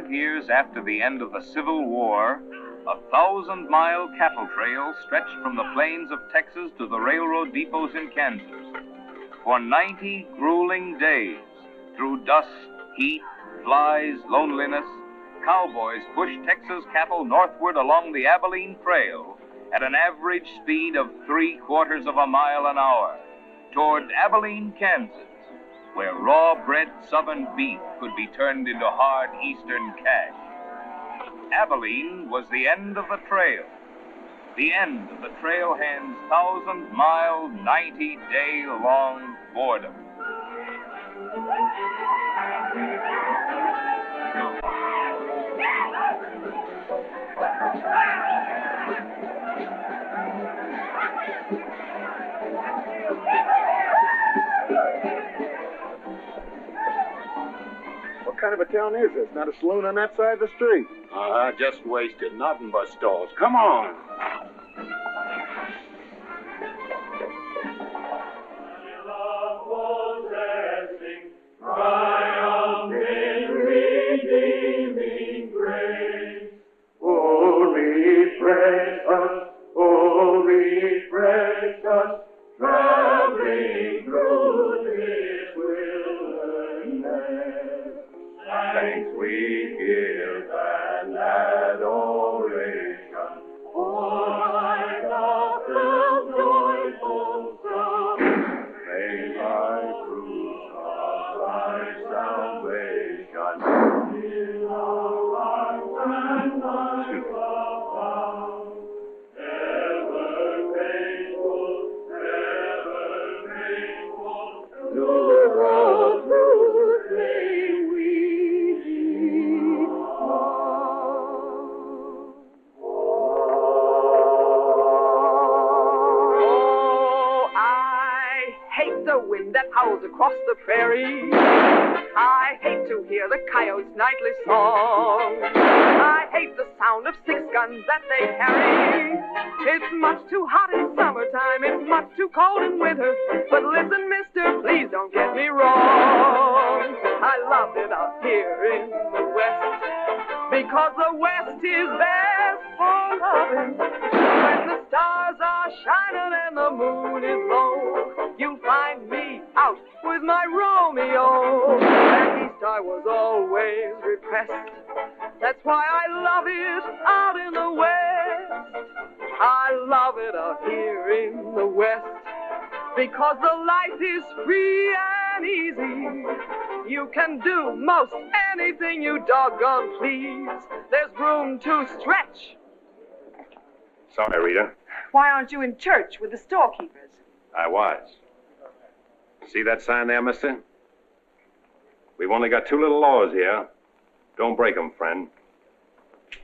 Years after the end of the Civil War, a 1,000-mile cattle trail stretched from the plains of Texas to the railroad depots in Kansas. For 90 grueling days, through dust, heat, flies, loneliness, cowboys pushed Texas cattle northward along the Abilene Trail at an average speed of 3/4 of a mile an hour toward Abilene, Kansas, where raw-bred southern beef could be turned into hard eastern cash. Abilene was the end of the trail. The end of the trailhand's 1,000-mile, 90-day-long boredom. What kind of a town is this? Not a saloon on that side of the street. Just wasted. Nothing but stalls. Come on. Thanks we give and adoration. Joyful song. May thy fruit of thy salvation in our hearts and lives abound. Ever faithful, to the road through day we wind that howls across the prairie. I hate to hear the coyote's nightly song. I hate the sound of 6 guns that they carry. It's much too hot in summertime, it's much too cold in winter. But listen, mister, please don't get me wrong. I love it out here in the West, because the West is best for loving. When the stars are shining and the moon is low, you'll find me out with my Romeo. Back east I was always repressed. That's why I love it out in the West. I love it out here in the West, because the life is free and easy. You can do most anything you doggone please. There's room to stretch. Sorry, Rita. Why aren't you in church with the storekeepers? I was. See that sign there, mister? We've only got 2 little laws here. Don't break them, friend.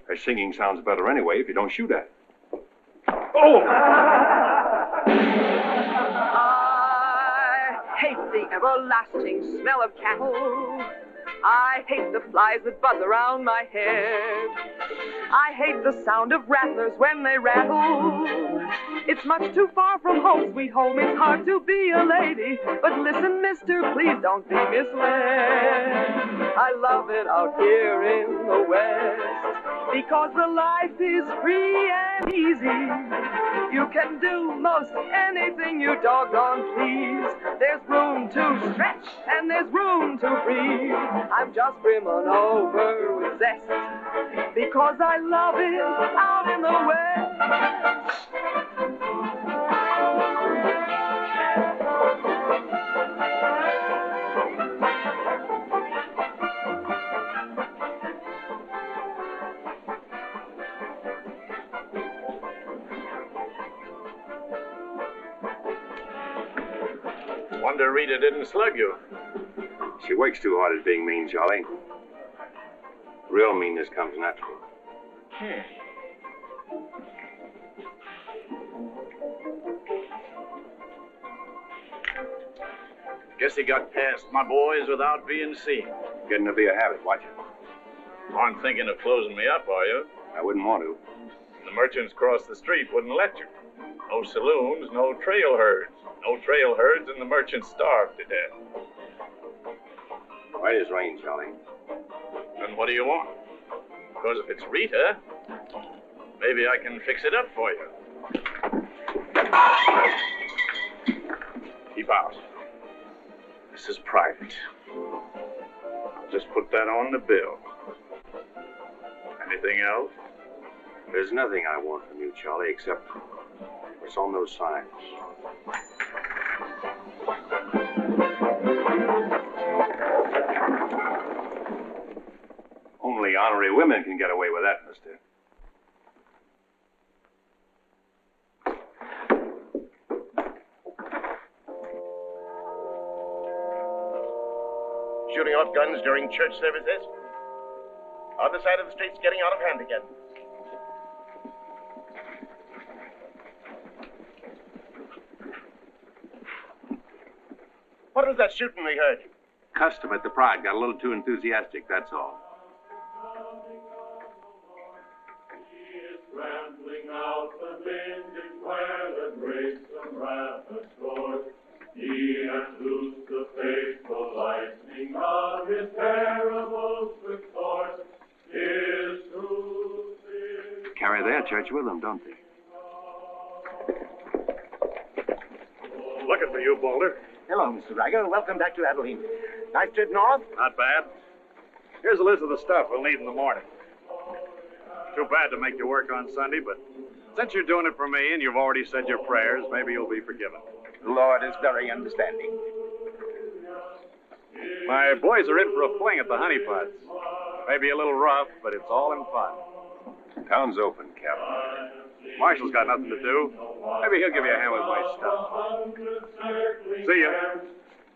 Her singing sounds better anyway if you don't shoot at it. Oh! I hate the everlasting smell of cattle. I hate the flies that buzz around my head. I hate the sound of rattlers when they rattle. It's much too far from home, sweet home. It's hard to be a lady. But listen, mister, please don't be misled. I love it out here in the West, because the life is free and easy. You can do most anything you doggone please. There's room to stretch and there's room to breathe. I'm just brimming over with zest, because I love it out in the West. Wonder Rita didn't slug you. She works too hard at being mean, Charlie. Real meanness comes natural. Guess he got past my boys without being seen. Getting to be a habit. Watch it. Aren't thinking of closing me up, are you? I wouldn't want to. The merchants across the street wouldn't let you. No saloons, no trail herds. No trail herds, and the merchants starved to death. White as rain, Charlie. Then what do you want? Because if it's Rita, maybe I can fix it up for you. Keep out. This is private. I'll just put that on the bill. Anything else? There's nothing I want from you, Charlie, except what's on those signs. Only honorary women can get away with that, mister. Shooting off guns during church services? Other side of the street's getting out of hand again. What was that shooting we heard? Custom at the Pride got a little too enthusiastic, that's all. Rambling out the vintage where the grapes and rapid course. He hath loosed the faithful lightning of his terrible quick course. His truth is Carry their church with them, don't they? Looking for you, Boulder. Hello, Mr. Riger. Welcome back to Abilene. Nice trip north? Not bad. Here's a list of the stuff we'll need in the morning. Too bad to make you work on Sunday, but since you're doing it for me and you've already said your prayers, maybe you'll be forgiven. The Lord is very understanding. My boys are in for a fling at the honey pots. Maybe a little rough, but it's all in fun. Town's open, Captain. Marshal's got nothing to do. Maybe he'll give you a hand with my stuff. See ya.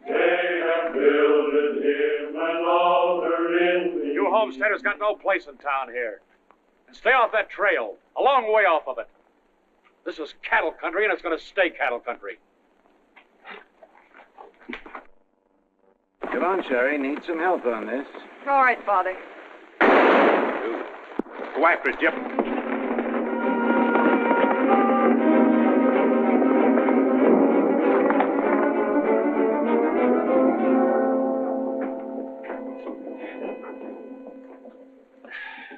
they have builded him an altar in the You homesteaders got no place in town here. And stay off that trail, a long way off of it. This is cattle country, and it's going to stay cattle country. Come on, Sherry. Need some help on this. All right, Father. Go after it, Jip.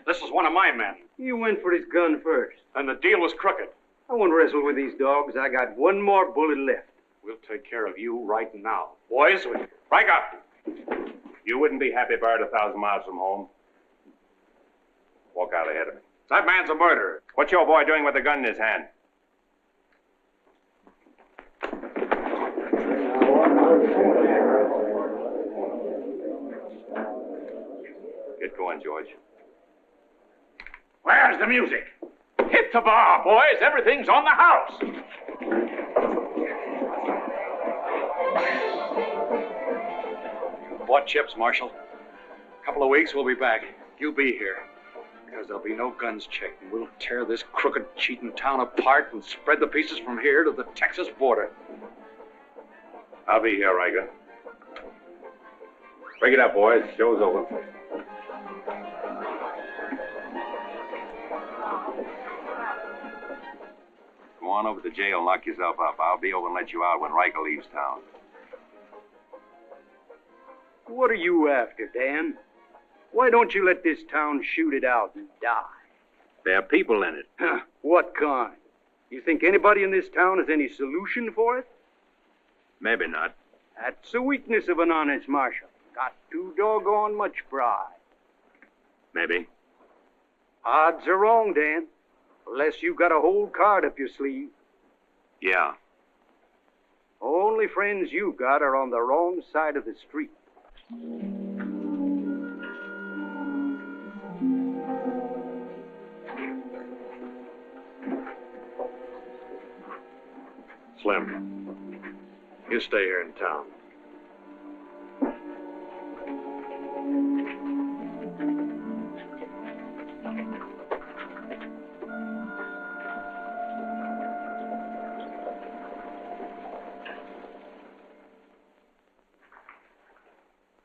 This is one of my men. You went for his gun first. And the deal was crooked. I won't wrestle with these dogs. I got one more bullet left. We'll take care of you right now. Boys, break up. You wouldn't be happy bird 1,000 miles from home. Walk out ahead of me. That man's a murderer. What's your boy doing with a gun in his hand? Get going, George. Where's the music? Hit the bar, boys. Everything's on the house. Bought chips, Marshal. A couple of weeks, we'll be back. You be here. Because there'll be no guns checked, and we'll tear this crooked, cheating town apart and spread the pieces from here to the Texas border. I'll be here, Riker. Break it up, boys. Show's over. Go on over to the jail and lock yourself up. I'll be over and let you out when Riker leaves town. What are you after, Dan? Why don't you let this town shoot it out and die? There are people in it. Huh, what kind? You think anybody in this town has any solution for it? Maybe not. That's the weakness of an honest marshal. Got too doggone much pride. Maybe. Odds are wrong, Dan. Unless you got a whole card up your sleeve. Yeah. Only friends you got are on the wrong side of the street. Slim, You stay here in town.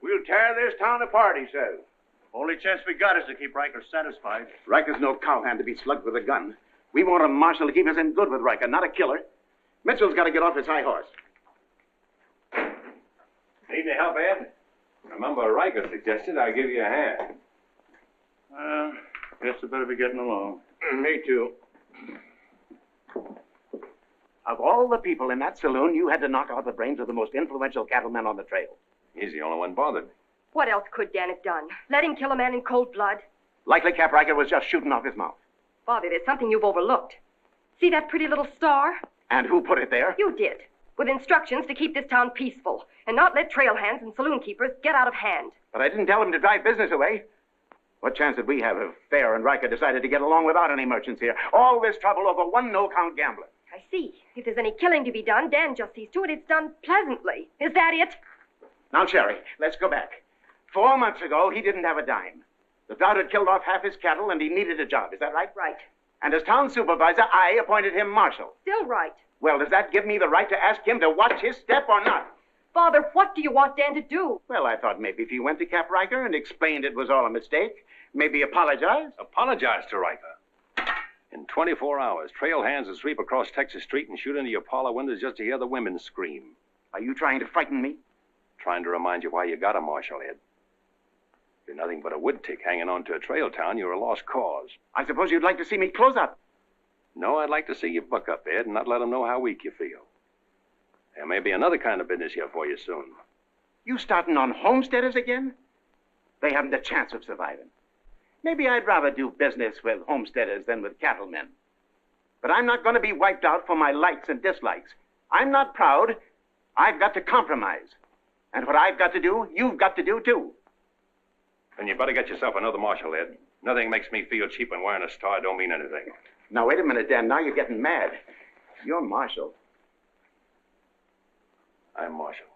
We'll tear this town apart, he says. Only chance we got is to keep Riker satisfied. Riker's no cowhand to be slugged with a gun. We want a marshal to keep us in good with Riker, not a killer. Mitchell's got to get off his high horse. Need any help, Ed? Remember, Riker suggested I give you a hand. Guess I better be getting along. Me too. Of all the people in that saloon, you had to knock out the brains of the most influential cattleman on the trail. He's the only one bothered me. What else could Dan have done? Let him kill a man in cold blood? Likely Cap Riker was just shooting off his mouth. Father, there's something you've overlooked. See that pretty little star? And who put it there? You did, with instructions to keep this town peaceful and not let trail hands and saloon keepers get out of hand. But I didn't tell him to drive business away. What chance did we have if Fair and Riker decided to get along without any merchants here? All this trouble over one no-count gambler. I see. If there's any killing to be done, Dan just sees to it it's done pleasantly. Is that it? Now, Sherry, let's go back. 4 months ago, he didn't have a dime. The drought had killed off half his cattle, and he needed a job. Is that right? Right. And as town supervisor, I appointed him marshal. Still right. Well, does that give me the right to ask him to watch his step or not? Father, what do you want Dan to do? Well, I thought maybe if he went to Cap Riker and explained it was all a mistake, maybe apologize. Apologize to Riker. In 24 hours, trail hands will sweep across Texas Street and shoot into your parlor windows just to hear the women scream. Are you trying to frighten me? Trying to remind you why you got a marshal, Ed. If you're nothing but a wood tick hanging on to a trail town, you're a lost cause. I suppose you'd like to see me close up. No, I'd like to see you buck up, Ed, and not let them know how weak you feel. There may be another kind of business here for you soon. You starting on homesteaders again? They haven't a chance of surviving. Maybe I'd rather do business with homesteaders than with cattlemen. But I'm not going to be wiped out for my likes and dislikes. I'm not proud. I've got to compromise. And what I've got to do, you've got to do too. Then you better get yourself another marshal, Ed. Nothing makes me feel cheap when wearing a star don't mean anything. Now, wait a minute, Dan. Now you're getting mad. You're marshal. I'm marshal.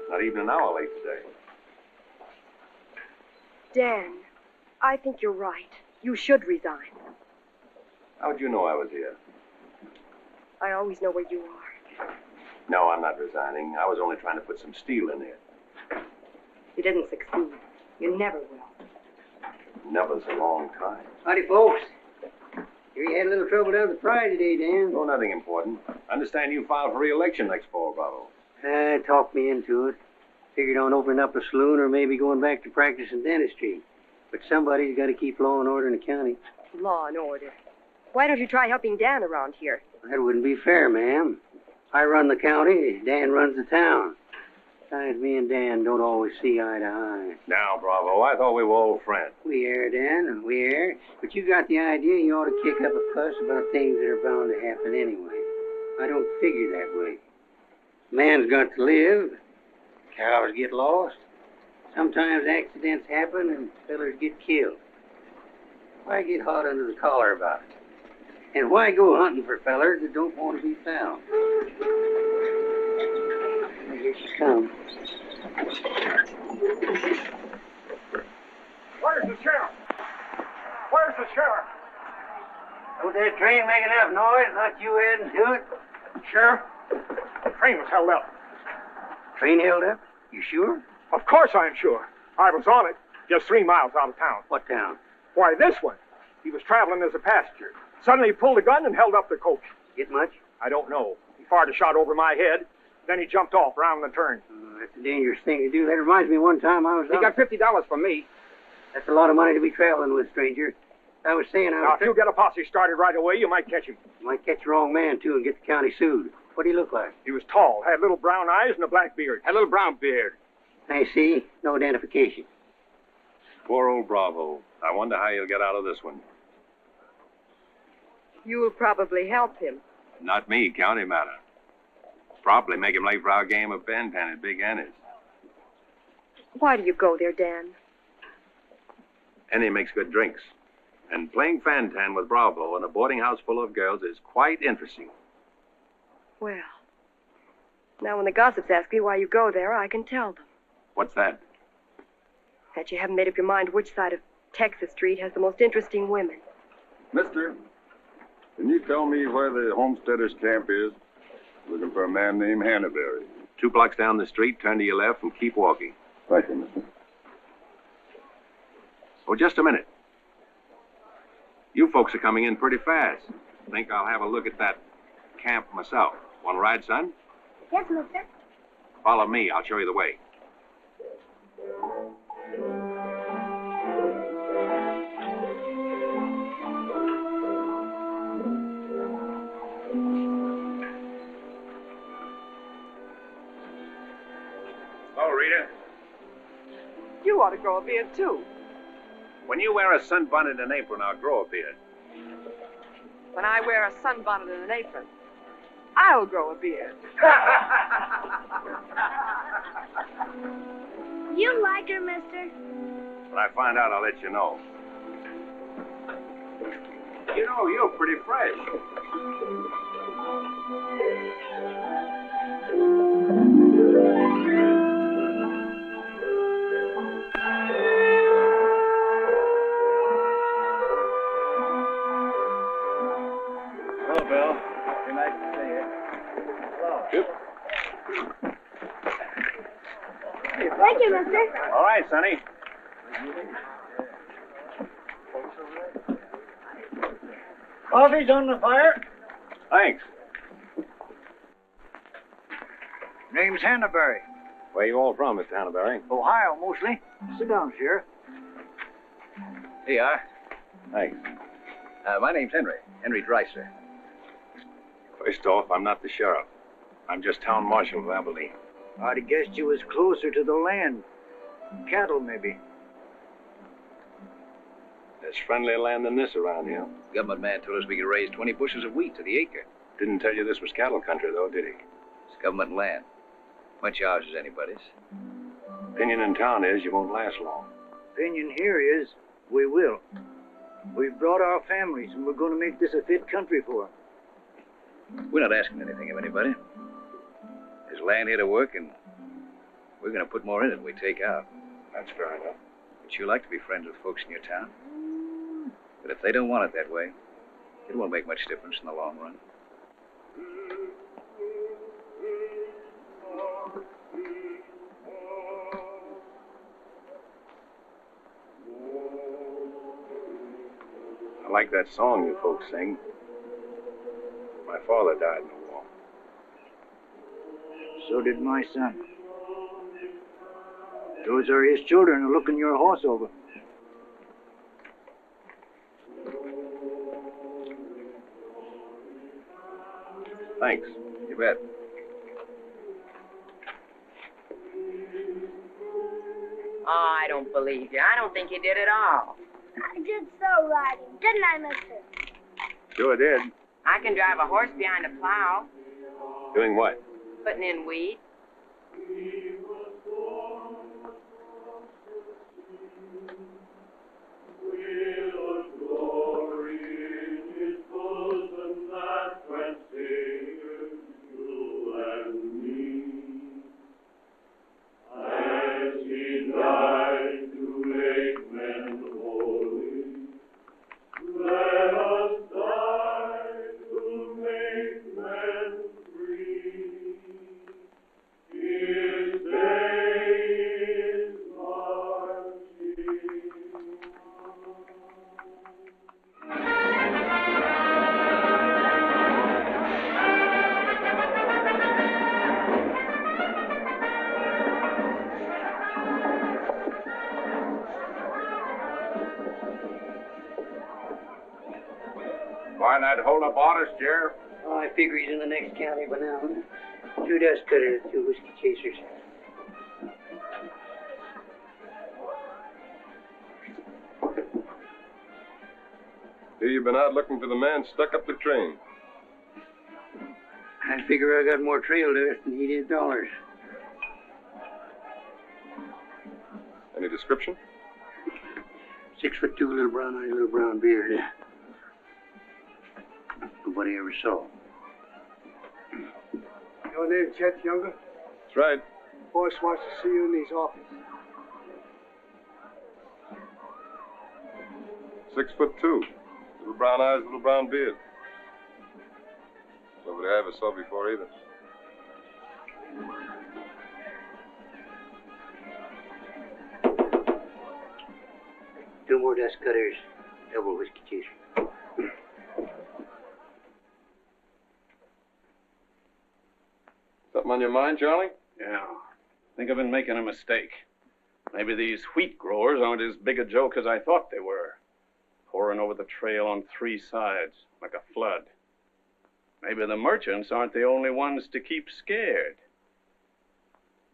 Not even an hour late today. Dan, I think you're right. You should resign. How'd you know I was here? I always know where you are. No, I'm not resigning. I was only trying to put some steel in there. You didn't succeed. You never will. Never's a long time. Howdy, folks. Here you had a little trouble down at the Pride today, Dan. Oh, nothing important. I understand you filed for re-election next fall, Bravo. Talked me into it. Figured on opening up a saloon or maybe going back to practice in dentistry. But somebody's got to keep law and order in the county. Law and order. Why don't you try helping Dan around here? That wouldn't be fair, ma'am. I run the county, Dan runs the town. Besides, me and Dan don't always see eye to eye. Now, Bravo, I thought we were old friends. We are, Dan, we are. But you got the idea you ought to kick up a fuss about things that are bound to happen anyway. I don't figure that way. Man's got to live. Cows get lost. Sometimes accidents happen and fellers get killed. Why get hot under the collar about it? And why go hunting for fellers that don't want to be found? Here she comes. Where's the sheriff? Where's the sheriff? Don't that train make enough noise? Not you adding to it? Sheriff, the train was held up. Train held up? You sure? Of course I'm sure. I was on it, just 3 miles out of town. What town? Why, this one. He was traveling as a passenger. Suddenly he pulled a gun and held up the coach. Get much? I don't know. He fired a shot over my head. Then he jumped off around the turn. That's a dangerous thing to do. That reminds me one time I was He out. got $50 from me. That's a lot of money to be traveling with, stranger. I was saying Now, if you get a posse started right away, you might catch him. You might catch the wrong man, too, and get the county sued. What do he look like? He was tall, had little brown eyes and a black beard. Had a little brown beard. I see. No identification. Poor old Bravo. I wonder how he'll get out of this one. You'll probably help him. Not me, county matter. Probably make him late for our game of fan-tan at Big Annie's. Why do you go there, Dan? Annie makes good drinks. And playing fan-tan with Bravo in a boarding house full of girls is quite interesting. Well, now when the gossips ask me why you go there, I can tell them. What's that? That you haven't made up your mind which side of Texas Street has the most interesting women. Mister, can you tell me where the homesteaders' camp is? Looking for a man named Hannaberry. 2 blocks down the street, turn to your left, and keep walking. Thank you, mister. Oh, just a minute. You folks are coming in pretty fast. Think I'll have a look at that camp myself. Want to ride, son? Yes, mister. Follow me. I'll show you the way. Oh, Rita. You ought to grow a beard, too. When you wear a sunbonnet and apron, I'll grow a beard. When I wear a sunbonnet and an apron, I'll grow a beard. You like her, mister? When I find out, I'll let you know. You know, you're pretty fresh. Hello, Bill. Good night to see you. Hello. Yep. Thank you, mister. All right, Sonny. Coffee's on the fire. Thanks. Name's Hannaberry. Where you all from, Mr. Hannaberry? Ohio, mostly. Sit down, Sheriff. Here you are. Thanks. My name's Henry Dreiser. First off, I'm not the sheriff. I'm just town marshal of Abilene. I'd have guessed you was closer to the land. Cattle, maybe. There's friendlier land than this around here. Government man told us we could raise 20 bushels of wheat to the acre. Didn't tell you this was cattle country, though, did he? It's government land. Much ours is anybody's. Opinion in town is you won't last long. Opinion here is we will. We've brought our families, and we're going to make this a fit country for 'em. We're not asking anything of anybody. There's land here to work, and we're going to put more in it than we take out. That's fair enough. But you like to be friends with folks in your town. But if they don't want it that way, it won't make much difference in the long run. I like that song you folks sing. My father died in the war. So did my son. Those are his children who are looking your horse over. Thanks. You bet. Oh, I don't believe you. I don't think you did at all. I did so riding, didn't I, mister? Sure did. I can drive a horse behind a plow, Doing what? putting in weed. Find that hold-up artist, Sheriff? Oh, I figure he's in the next county by now. 2 dust cutters, 2 whiskey chasers. Hear you've been out looking for the man stuck up the train. I figure I got more trail dust than he did dollars. Any description? 6'2", little brown eyes, little brown beard. Nobody ever saw. Your name, Chet Younger? That's right. Boss wants to see you in his office. 6'2". Little brown eyes, little brown beard. Nobody I ever saw before either. Two more dust cutters, double whiskey chaser. Something on your mind, Charlie? Yeah. I think I've been making a mistake. Maybe these wheat growers aren't as big a joke as I thought they were. Pouring over the trail on three sides, like a flood. Maybe the merchants aren't the only ones to keep scared.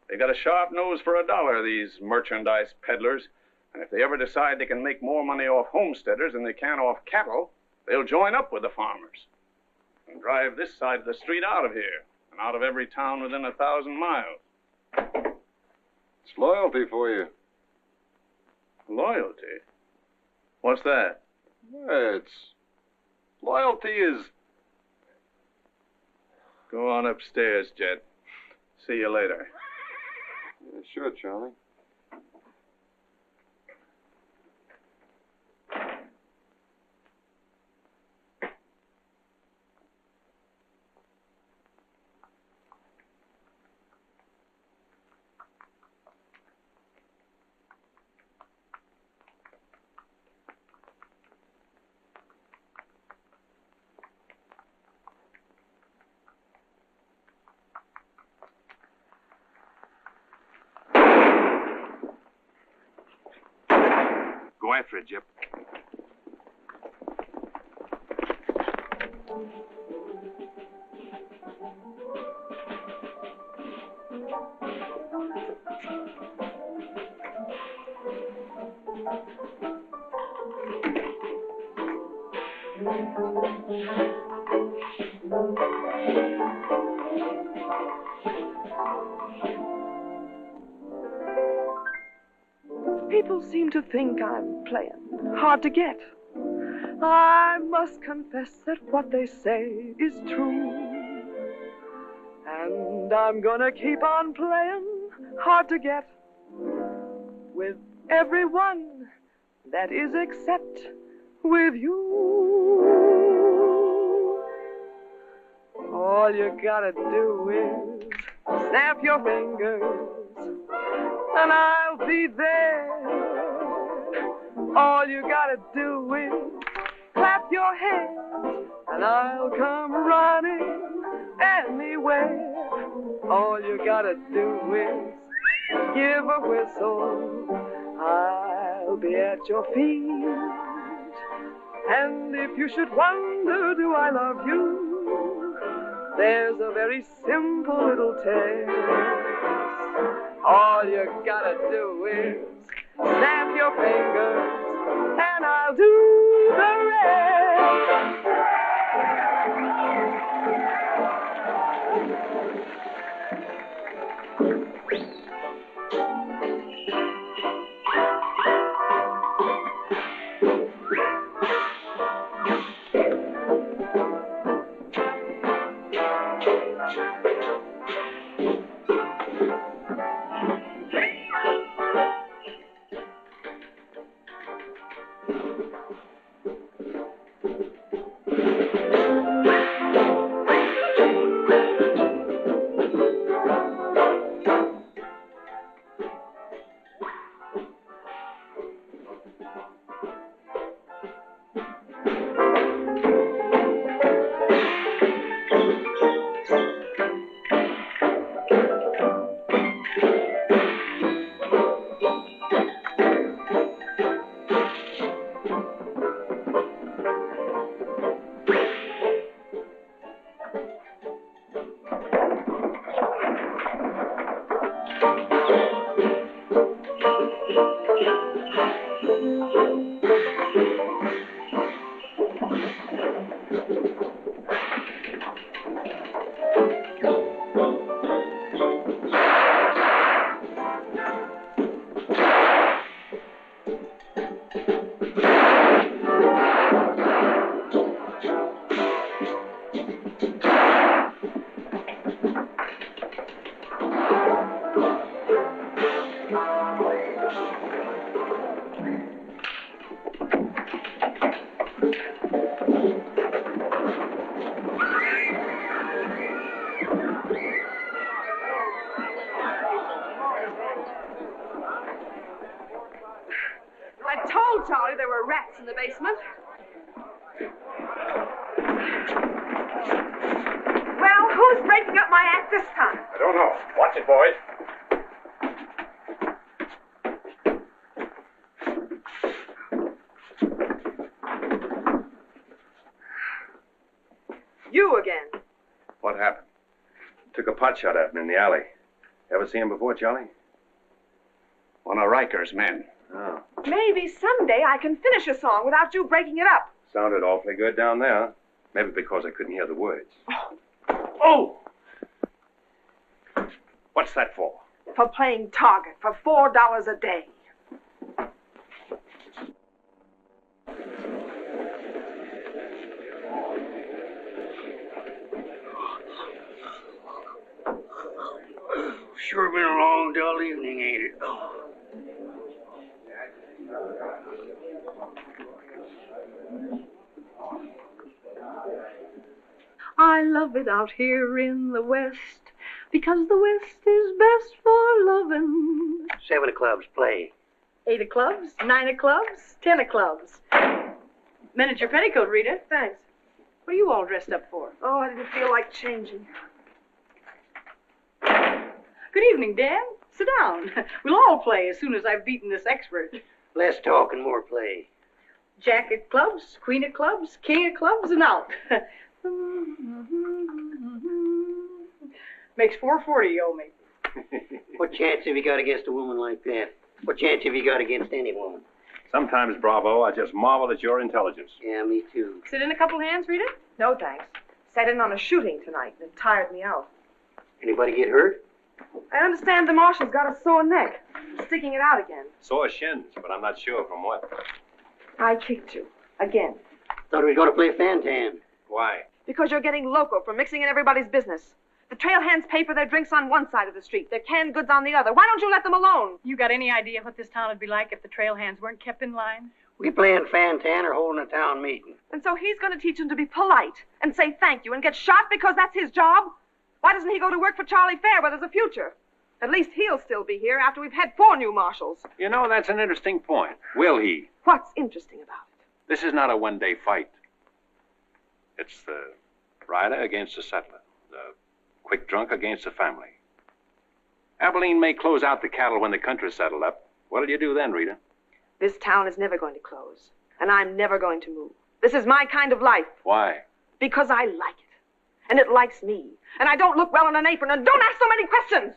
They got a sharp nose for $1, these merchandise peddlers. And if they ever decide they can make more money off homesteaders than they can off cattle, they'll join up with the farmers and drive this side of the street out of here and out of every town within 1,000 miles. It's loyalty for you. Loyalty? What's that? Loyalty is... Go on upstairs, Jet. See you later. Yeah, sure, Charlie. Go after it, Jip. People seem to think I'm playing hard to get. I must confess that what they say is true. And I'm gonna keep on playing hard to get with everyone, that is except with you. All you gotta do is snap your fingers and I'll be there. All you gotta do is clap your hands and I'll come running anywhere. All you gotta do is give a whistle, I'll be at your feet. And if you should wonder, do I love you? There's a very simple little test. All you gotta do is snap your fingers and I'll do the rest. I told Charlie there were rats in the basement. Well, who's breaking up my act this time? I don't know. Watch it, boys. You again. What happened? Took a pot shot at him in the alley. Ever see him before, Charlie? One of Riker's men. Oh. Maybe someday I can finish a song without you breaking it up. Sounded awfully good down there. Maybe because I couldn't hear the words. Oh! What's that for? For playing target for $4 a day. Sure been a long, dull evening, ain't it? I love it out here in the West, because the West is best for loving. 7 of clubs, play. 8 of clubs, 9 of clubs, 10 of clubs. Miniature petticoat, Rita. Thanks. What are you all dressed up for? Oh, I didn't feel like changing. Good evening, Dan. Sit down. We'll all play as soon as I've beaten this expert. Less talk and more play. Jack of clubs, queen of clubs, king of clubs, and out. Makes $4.40 you owe me. What chance have you got against a woman like that? What chance have you got against any woman? Sometimes, Bravo, I just marvel at your intelligence. Yeah, me too. Sit in a couple hands, Rita? No, thanks. Sat in on a shooting tonight and it tired me out. Anybody get hurt? I understand the marshal's got a sore neck. He's sticking it out again. Sore shins, but I'm not sure from what. I kicked you. Again. Thought we were going to play Fantan. Why? Because you're getting loco for mixing in everybody's business. The trail hands pay for their drinks on one side of the street, their canned goods on the other. Why don't you let them alone? You got any idea what this town would be like if the trail hands weren't kept in line? We playing Fantan or holding a town meeting. And so he's going to teach them to be polite and say thank you and get shot because that's his job? Why doesn't he go to work for Charlie Fair where there's a future? At least he'll still be here after we've had 4 new marshals. You know, that's an interesting point. Will he? What's interesting about it? This is not a one-day fight. It's the rider against the settler. The quick drunk against the family. Abilene may close out the cattle when the country's settled up. What'll you do then, Rita? This town is never going to close. And I'm never going to move. This is my kind of life. Why? Because I like it. And it likes me. And I don't look well in an apron. And don't ask so many questions!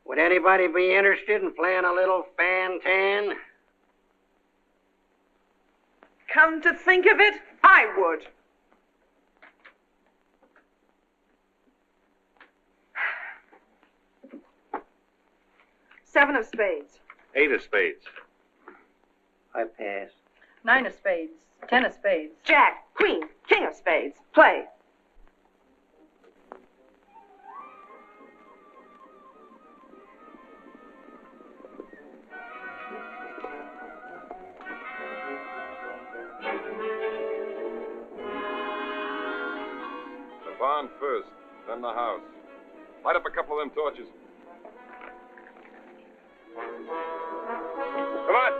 Would anybody be interested in playing a little Fantan? Come to think of it, I would. Seven of spades. 8 of spades. I pass. 9 of spades, 10 of spades. Jack, queen, king of spades. Play. The barn first, then the house. Light up a couple of them torches. Come on.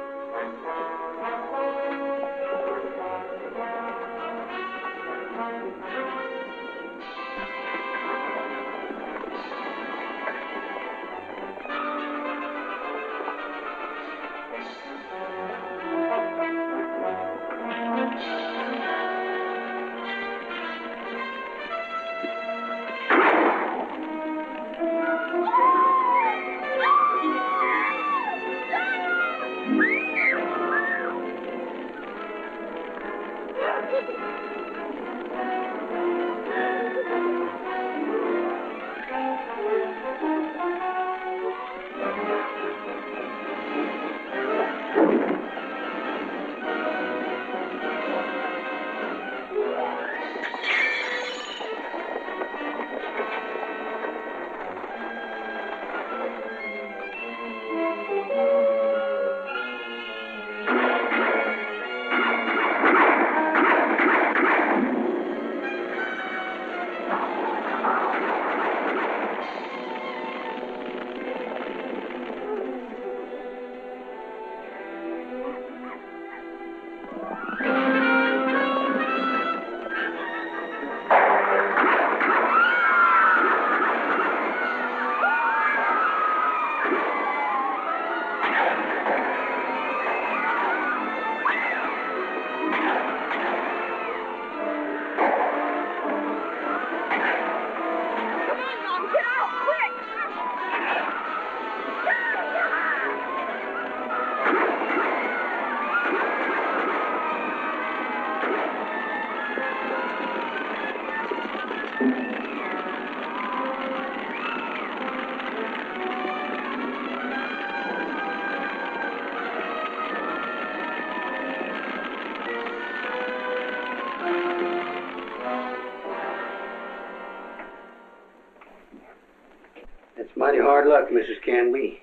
Mighty hard luck, Mrs. Canby.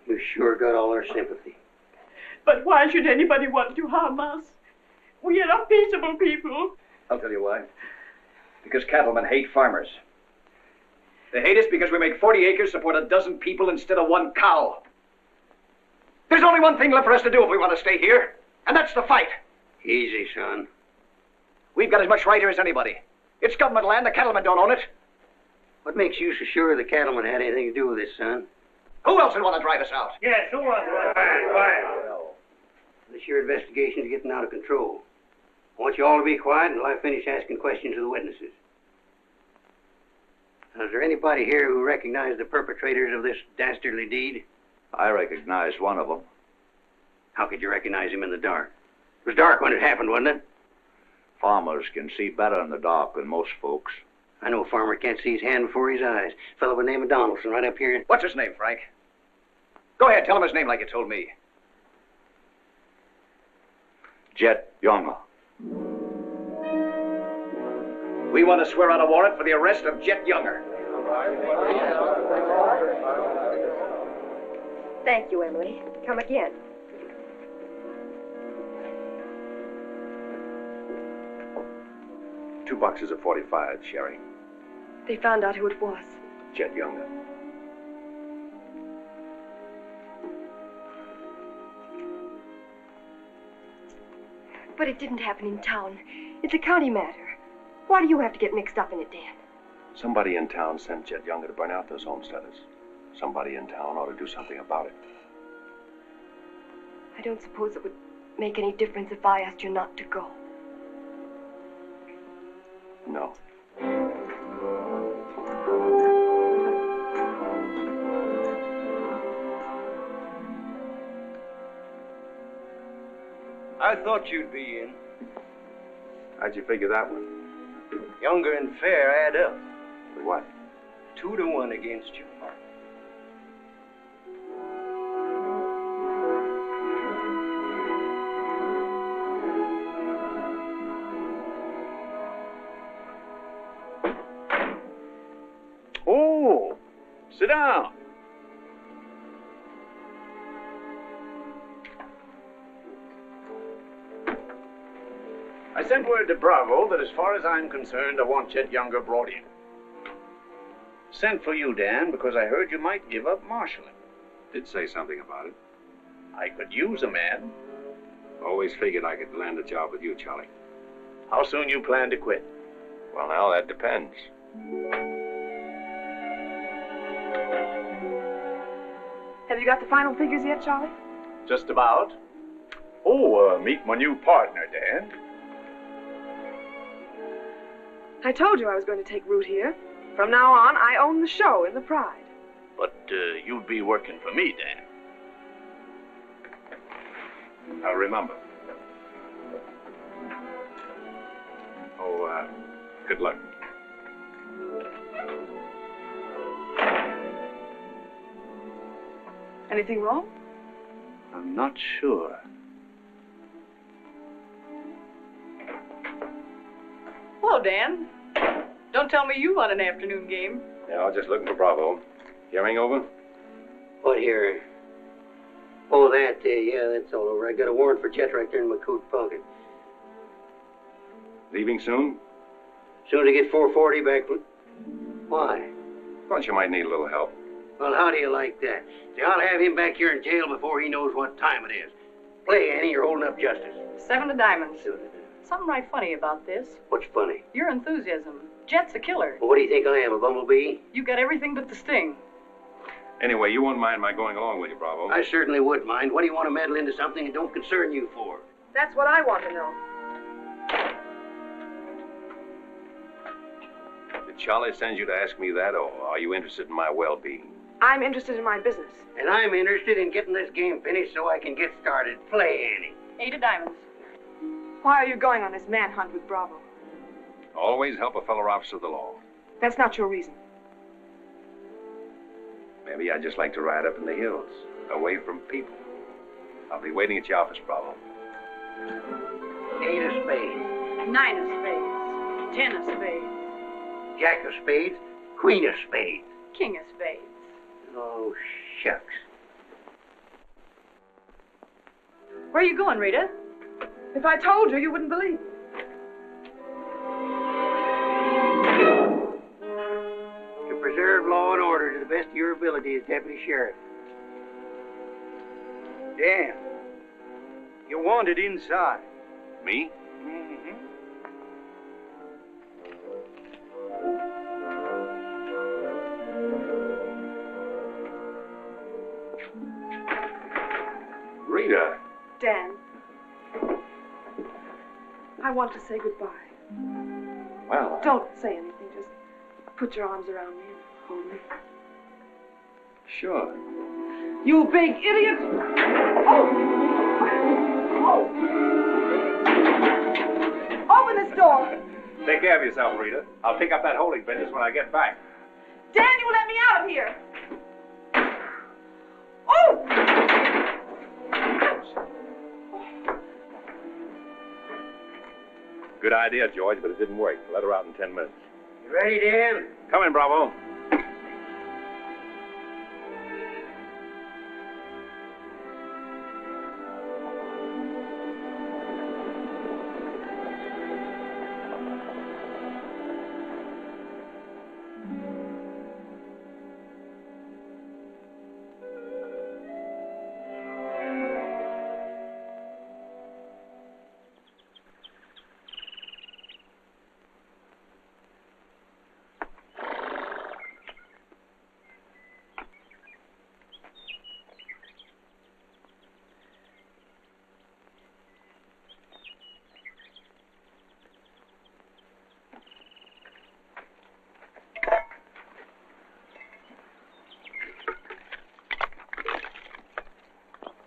You sure got all our sympathy. But why should anybody want to harm us? We are a peaceable people. I'll tell you why. Because cattlemen hate farmers. They hate us because we make 40 acres support a dozen people instead of one cow. There's only one thing left for us to do if we want to stay here, and that's to fight. Easy, son. We've got as much right here as anybody. It's government land. The cattlemen don't own it. What makes you so sure the cattlemen had anything to do with this, son? Who else would want to drive us out? Yes, who wants to? This your investigation's getting out of control. I want you all to be quiet until I finish asking questions of the witnesses. Now, is there anybody here who recognized the perpetrators of this dastardly deed? I recognized one of them. How could you recognize him in the dark? It was dark when it happened, wasn't it? Farmers can see better in the dark than most folks. I know a farmer can't see his hand before his eyes. A fellow by the name of Donaldson right up here. What's his name, Frank? Go ahead, tell him his name like you told me. Jet Younger. We want to swear out a warrant for the arrest of Jet Younger. Thank you, Emily. Come again. Two boxes of 45, Sherry. They found out who it was. Jet Younger. But it didn't happen in town. It's a county matter. Why do you have to get mixed up in it, Dan? Somebody in town sent Jet Younger to burn out those homesteaders. Somebody in town ought to do something about it. I don't suppose it would make any difference if I asked you not to go. No. I thought you'd be in. How'd you figure that one? Younger and Fair add up. For what? 2-1 against you. Oh, sit down. I sent word to Bravo that as far as I'm concerned, I want Jet Younger brought in. Sent for you, Dan, because I heard you might give up marshaling. Did say something about it. I could use a man. Always figured I could land a job with you, Charlie. How soon you plan to quit? Well, now, that depends. Have you got the final figures yet, Charlie? Just about. Oh, meet my new partner, Dan. I told you I was going to take root here. From now on, I own the show in the Pride. But you'd be working for me, Dan. I'll remember. Good luck. Anything wrong? I'm not sure. Hello, Dan. Don't tell me you won an afternoon game. Yeah, I was just looking for Bravo. You hangover? What here? Oh, that, yeah, that's all over. I got a warrant for Chet right there in my coat pocket. Leaving soon? Soon as I get 440 back. Why? Thought you might need a little help. Well, how do you like that? See, I'll have him back here in jail before he knows what time it is. Play, Annie, you're holding up justice. 7 of diamonds. Something right funny about this. What's funny? Your enthusiasm. Jet's a killer. Well, what do you think I am, a bumblebee? You got everything but the sting. Anyway, you won't mind my going along with you, Bravo. I certainly would mind. What do you want to meddle into something that don't concern you for? That's what I want to know. Did Charlie send you to ask me that, or are you interested in my well-being? I'm interested in my business. And I'm interested in getting this game finished so I can get started. Play, Annie. 8 of diamonds. Why are you going on this manhunt with Bravo? Always help a fellow officer of the law. That's not your reason. Maybe I'd just like to ride up in the hills, away from people. I'll be waiting at your office, Bravo. 8 of spades. 9 of spades. 10 of spades. Jack of spades. Queen of spades. King of spades. Oh, shucks. Where are you going, Rita? If I told you, you wouldn't believe me. To preserve law and order to the best of your ability as deputy sheriff. Dan, you're wanted inside. Me? Mm-hmm. Rita. Dan, I want to say goodbye. Well, Don't say anything. Just put your arms around me and hold me. Sure. You big idiot! Oh! Open this door! Take care of yourself, Rita. I'll pick up that holding business when I get back. Dan, you let me out of here! Oh! Good idea, George, but it didn't work. Let her out in 10 minutes. You ready, Dan? Come in, Bravo.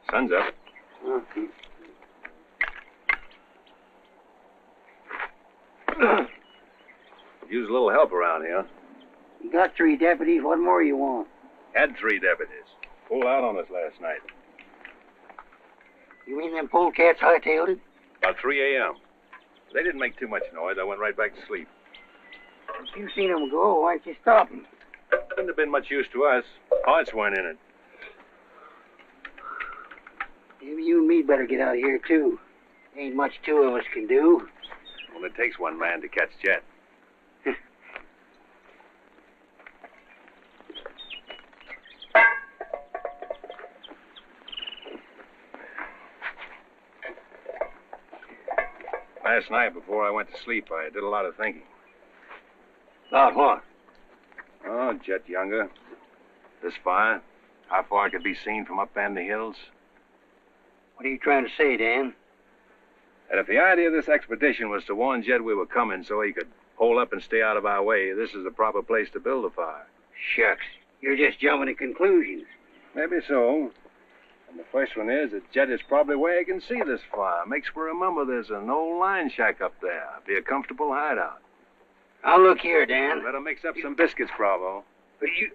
Sun's up. Okay. Use a little help around here. You got 3 deputies. What more you want? Had 3 deputies. Pulled out on us last night. You mean them polecats hightailed it? About 3 a.m. They didn't make too much noise. I went right back to sleep. If you seen them go, why'd you stop them? Wouldn't have been much use to us. Hearts weren't in it. Maybe you and me better get out of here, too. Ain't much 2 of us can do. Well, it takes one man to catch Jet. Last night, before I went to sleep, I did a lot of thinking. About what? Oh, Jet Younger. This fire. How far it could be seen from up in the hills. What are you trying to say, Dan? And if the idea of this expedition was to warn Jed we were coming so he could hole up and stay out of our way, this is the proper place to build a fire. Shucks. You're just jumping to conclusions. Maybe so. And the first one is that jet is probably where you can see this far. Makes me remember there's an old line shack up there. Be a comfortable hideout. Now look here, Dan. Better mix up some biscuits, Bravo. But you...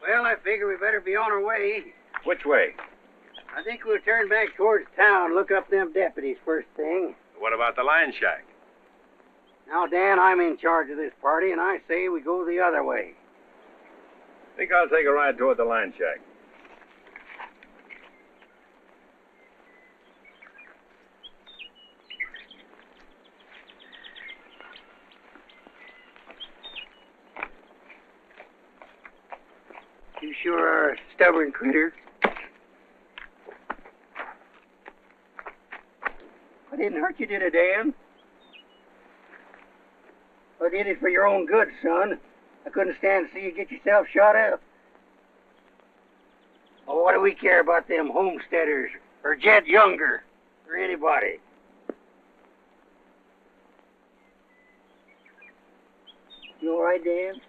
Well, I figure we better be on our way. Which way? I think we'll turn back towards town, look up them deputies first thing. What about the line shack? Now, Dan, I'm in charge of this party, and I say we go the other way. Think I'll take a ride toward the line shack. You sure are a stubborn critter. I didn't hurt you, did I, Dan? I did it for your own good, son. I couldn't stand to see you get yourself shot up. Oh, what do we care about them homesteaders, or Jed Younger, or anybody? You all right, Dan?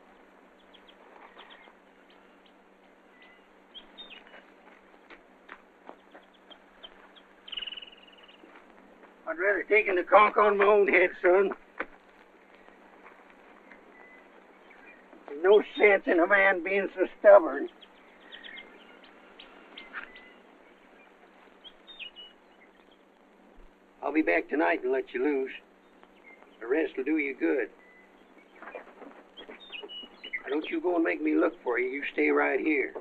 I'd rather take the conk on my own head, son. There's no sense in a man being so stubborn. I'll be back tonight and let you loose. The rest will do you good. Now, don't you go and make me look for you. You stay right here.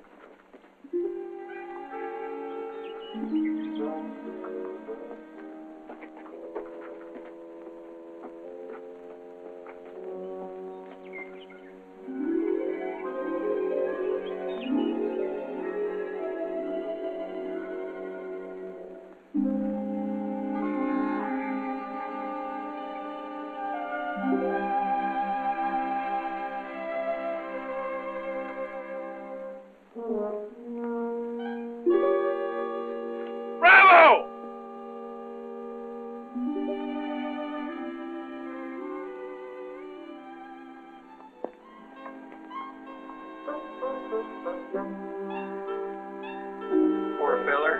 Bravo! Poor feller.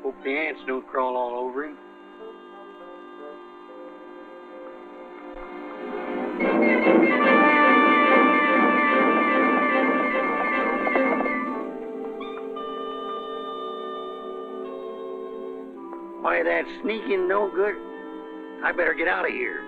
Hope the ants don't crawl all over him. Why, that sneaking no good. I better get out of here.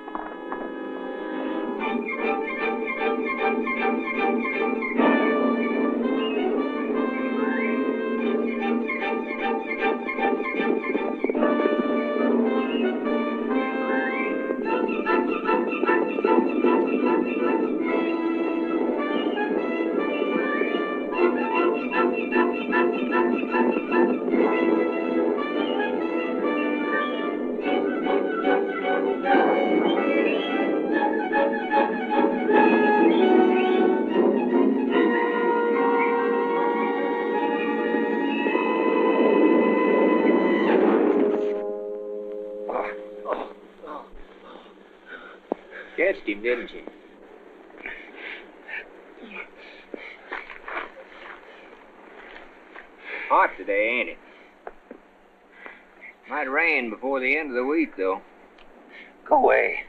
Catched him, didn't you? Hot today, ain't it? Might rain before the end of the week, though. Go away.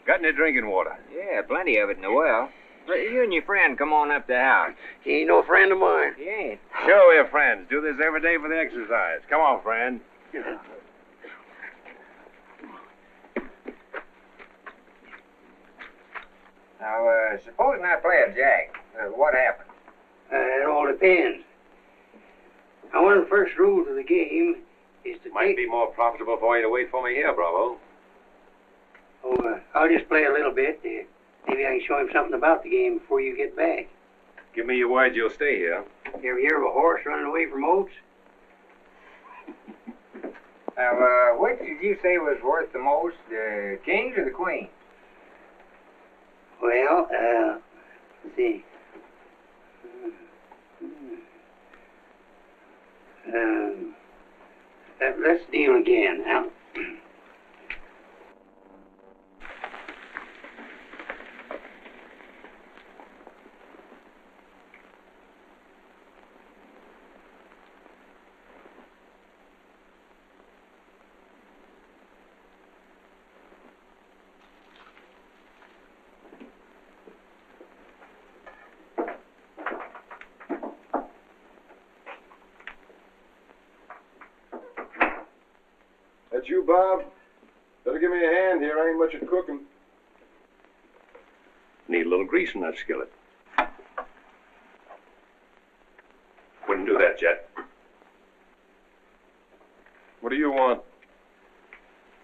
Got any drinking water? Yeah, plenty of it in the well. You and your friend come on up to the house. He ain't no friend of mine. He ain't. Sure, we're friends. Do this every day for the exercise. Come on, friend. Now, supposing I play a jack, what happens? It all depends. Now, one of the first rules of the game is to Might be more profitable for you to wait for me here, Bravo. I'll just play a little bit. Maybe I can show him something about the game before you get back. Give me your word you'll stay here. You ever hear of a horse running away from oats? Now, which did you say was worth the most, the kings or the queen? Well, let's see. Let's deal again. Now, That's you, Bob? Better give me a hand here. I ain't much at cooking. Need a little grease in that skillet. Wouldn't do that, Jet. What do you want?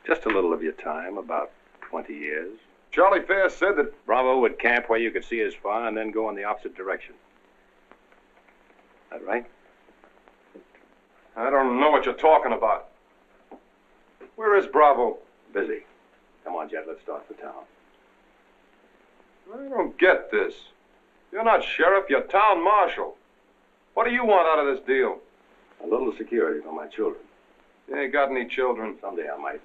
Just a little of your time, about 20 years. Charlie Fair said that... Bravo would camp where you could see as far and then go in the opposite direction. That right? I don't know what you're talking about. Where is Bravo? Busy. Come on, Jet, let's start for town. I don't get this. You're not sheriff, you're town marshal. What do you want out of this deal? A little security for my children. You ain't got any children. Someday I might.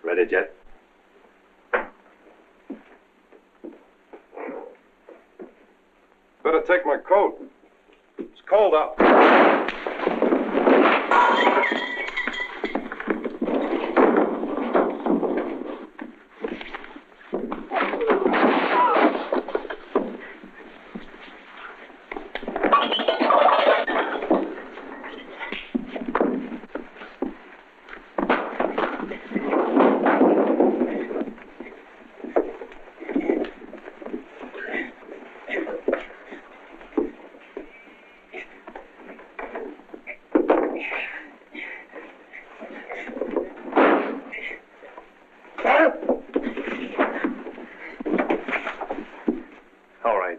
Ready, Jet? Better take my coat. It's cold out.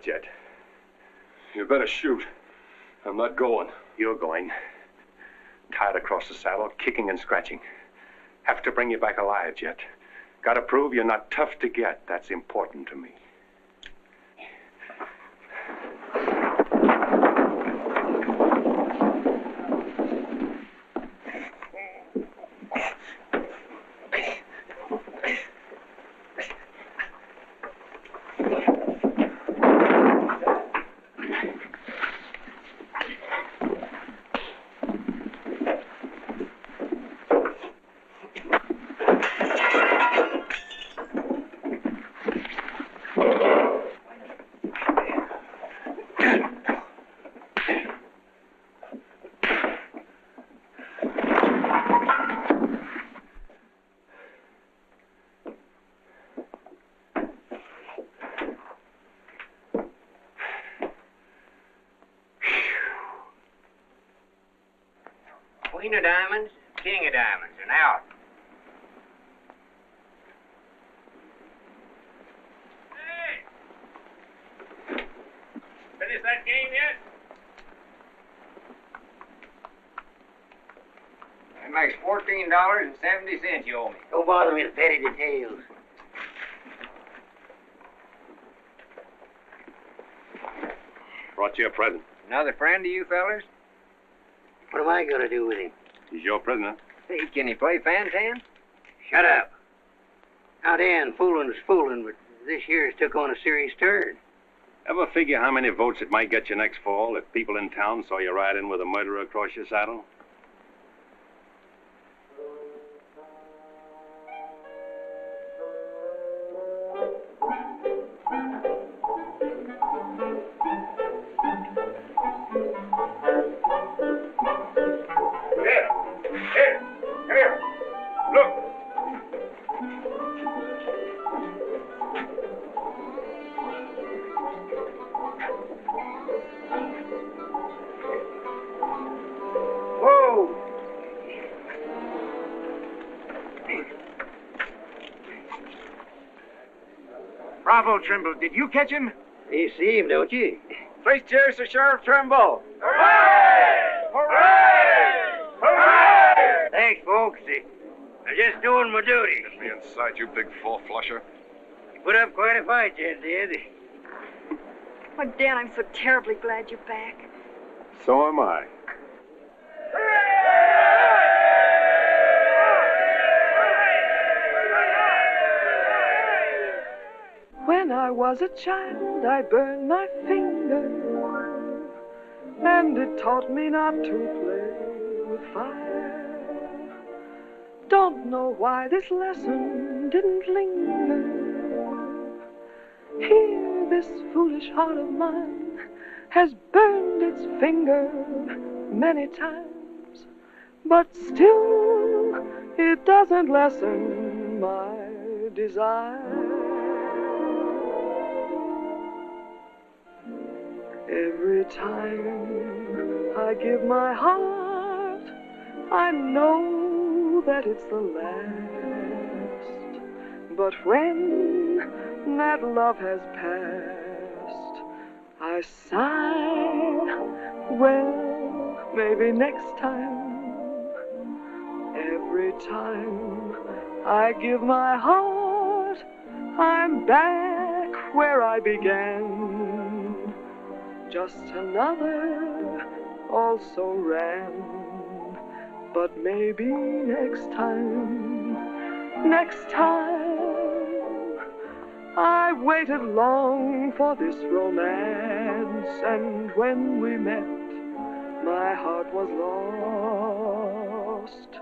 Jet. You better shoot. I'm not going. You're going. Tied across the saddle, kicking and scratching. Have to bring you back alive, Jet. Gotta prove you're not tough to get. That's important to me. Queen of diamonds, king of diamonds, and out. Hey! Finish that game yet? That makes $14.70 you owe me. Don't bother me with petty details. Brought you a present. Another friend of you fellers? What am I going to do with him? He's your prisoner. Hey, can he play Fantan? Shut up. Now, Dan, fooling's fooling, but this year's took on a serious turn. Ever figure how many votes it might get you next fall if people in town saw you ride in with a murderer across your saddle? Bravo, Trimble. Did you catch him? You see him, don't you? Please cheers to Sheriff Trimble. Hooray! Hooray! Hooray! Thanks, folks. I'm just doing my duty. Get me inside, you big four-flusher. You put up quite a fight, you did. Oh, Dan, I'm so terribly glad you're back. So am I. When I was a child, I burned my finger, and it taught me not to play with fire. Don't know why this lesson didn't linger. Here, this foolish heart of mine has burned its finger many times, but still it doesn't lessen my desire. Every time I give my heart, I know that it's the last. But when that love has passed, I sigh, well, maybe next time. Every time I give my heart, I'm back where I began. Just another also ran. But maybe next time, I waited long for this romance, and when we met, my heart was lost.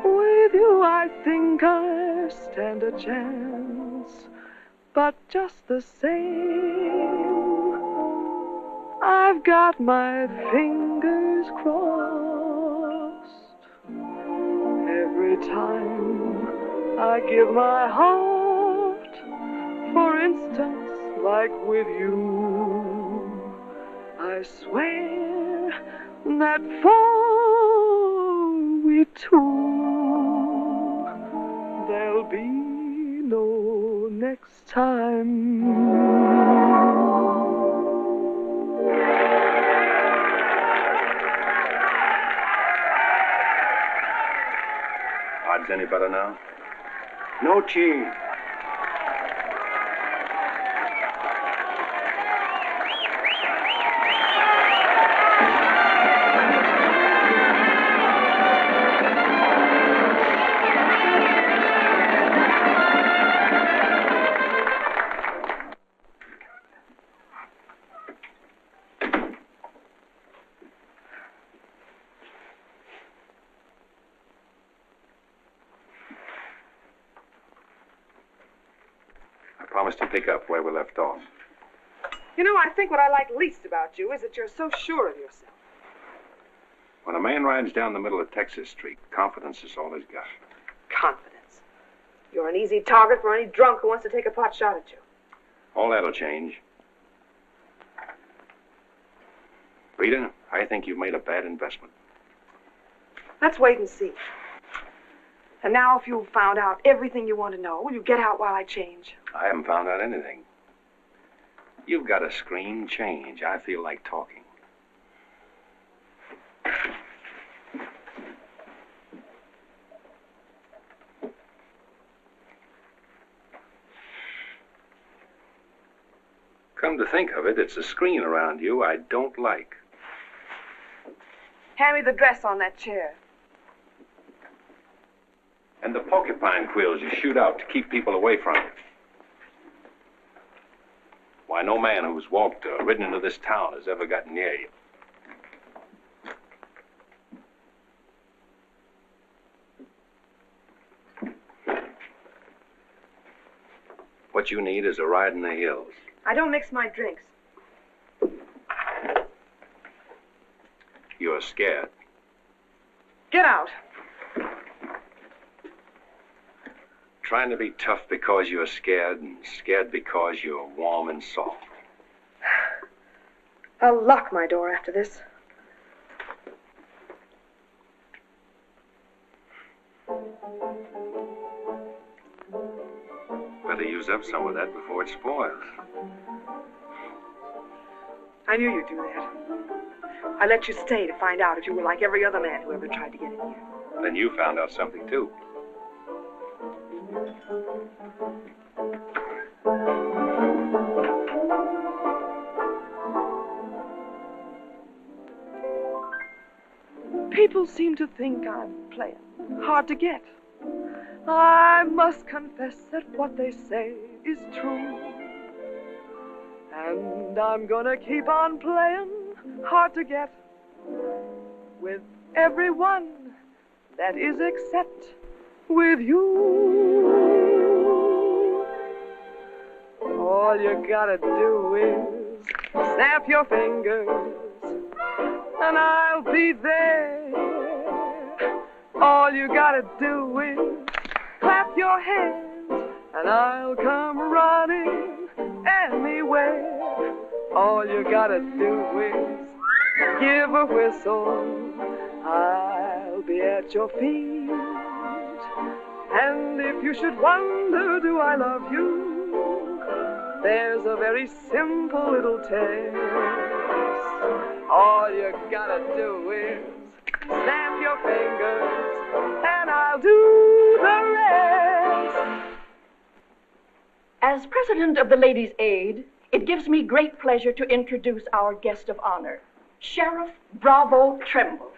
With you I think I stand a chance, but just the same, I've got my fingers crossed. Every time I give my heart, for instance, like with you, I swear that for we two, there'll be no next time. Odds any better now? No change. Promise to pick up where we left off. You know, I think what I like least about you is that you're so sure of yourself. When a man rides down the middle of Texas Street, confidence is all he's got. Confidence. You're an easy target for any drunk who wants to take a pot shot at you. All that'll change. Rita, I think you've made a bad investment. Let's wait and see. And now, if you've found out everything you want to know, will you get out while I change? I haven't found out anything. You've got a screen change. I feel like talking. Come to think of it, it's a screen around you I don't like. Hand me the dress on that chair. And the porcupine quills you shoot out to keep people away from you. Why, no man who's walked or ridden into this town has ever gotten near you. What you need is a ride in the hills. I don't mix my drinks. You're scared. Get out. Trying to be tough because you're scared, and scared because you're warm and soft. I'll lock my door after this. Better use up some of that before it spoils. I knew you'd do that. I let you stay to find out if you were like every other man who ever tried to get in here. Then you found out something, too. seem to think I'm playing hard to get. I must confess that what they say is true. And I'm gonna keep on playing hard to get with everyone that is except with you. All you gotta do is snap your fingers and I'll be there. All you gotta do is clap your hands and I'll come running anywhere. All you gotta do is give a whistle, I'll be at your feet. And if you should wonder, do I love you? There's a very simple little test. All you gotta do is snap your fingers and I'll do the rest. As president of the Ladies' Aid, it gives me great pleasure to introduce our guest of honor, Sheriff Bravo Trimble.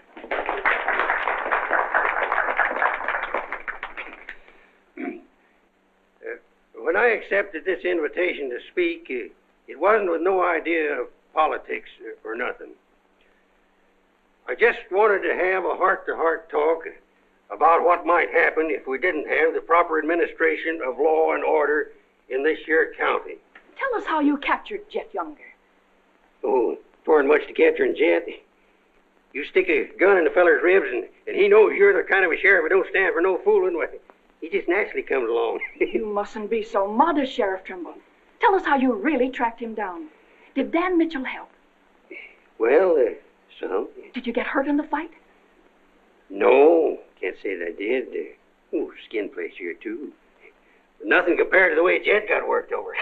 When I accepted this invitation to speak, it wasn't with no idea of politics or nothing. I just wanted to have a heart-to-heart talk about what might happen if we didn't have the proper administration of law and order in this here county. Tell us how you captured Jet Younger. Oh, twirn't much to capturing Jet. You stick a gun in the feller's ribs and he knows you're the kind of a sheriff who don't stand for no fooling. Well, he just naturally comes along. You mustn't be so modest, Sheriff Trimble. Tell us how you really tracked him down. Did Dan Mitchell help? Well, some. Did you get hurt in the fight? No, can't say that I did. Skin place here, too. Nothing compared to the way Jet got worked over.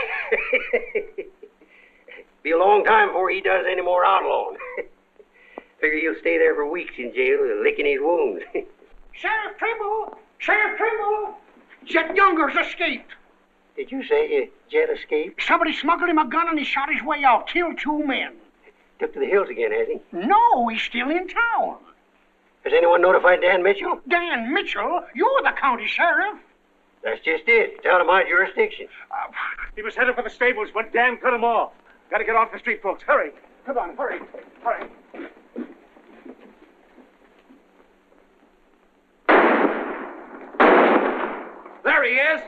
Be a long time before he does any more outlawing. Figure he'll stay there for weeks in jail, licking his wounds. Sheriff Trimble! Sheriff Trimble! Jet Younger's escaped. Did you say Jet escaped? Somebody smuggled him a gun and he shot his way out, killed 2 men. Took to the hills again, has he? No, he's still in town. Has anyone notified Dan Mitchell? Dan Mitchell? You're the county sheriff. That's just it. It's out of my jurisdiction. He was headed for the stables, but Dan cut him off. Gotta get off the street, folks. Hurry. Come on, hurry. Hurry. There he is.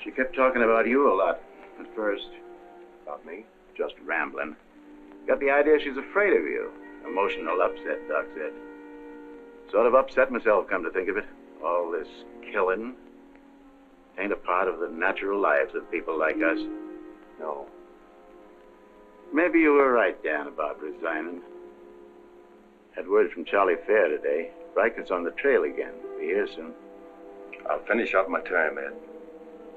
She kept talking about you a lot at first. About me? Just rambling. Got the idea she's afraid of you. Emotional upset, Doc said. Sort of upset myself, come to think of it. All this killing ain't a part of the natural lives of people like us. No. Maybe you were right, Dan, about resigning. Had word from Charlie Fair today. Riker's on the trail again. Be here soon. I'll finish out my term, Ed.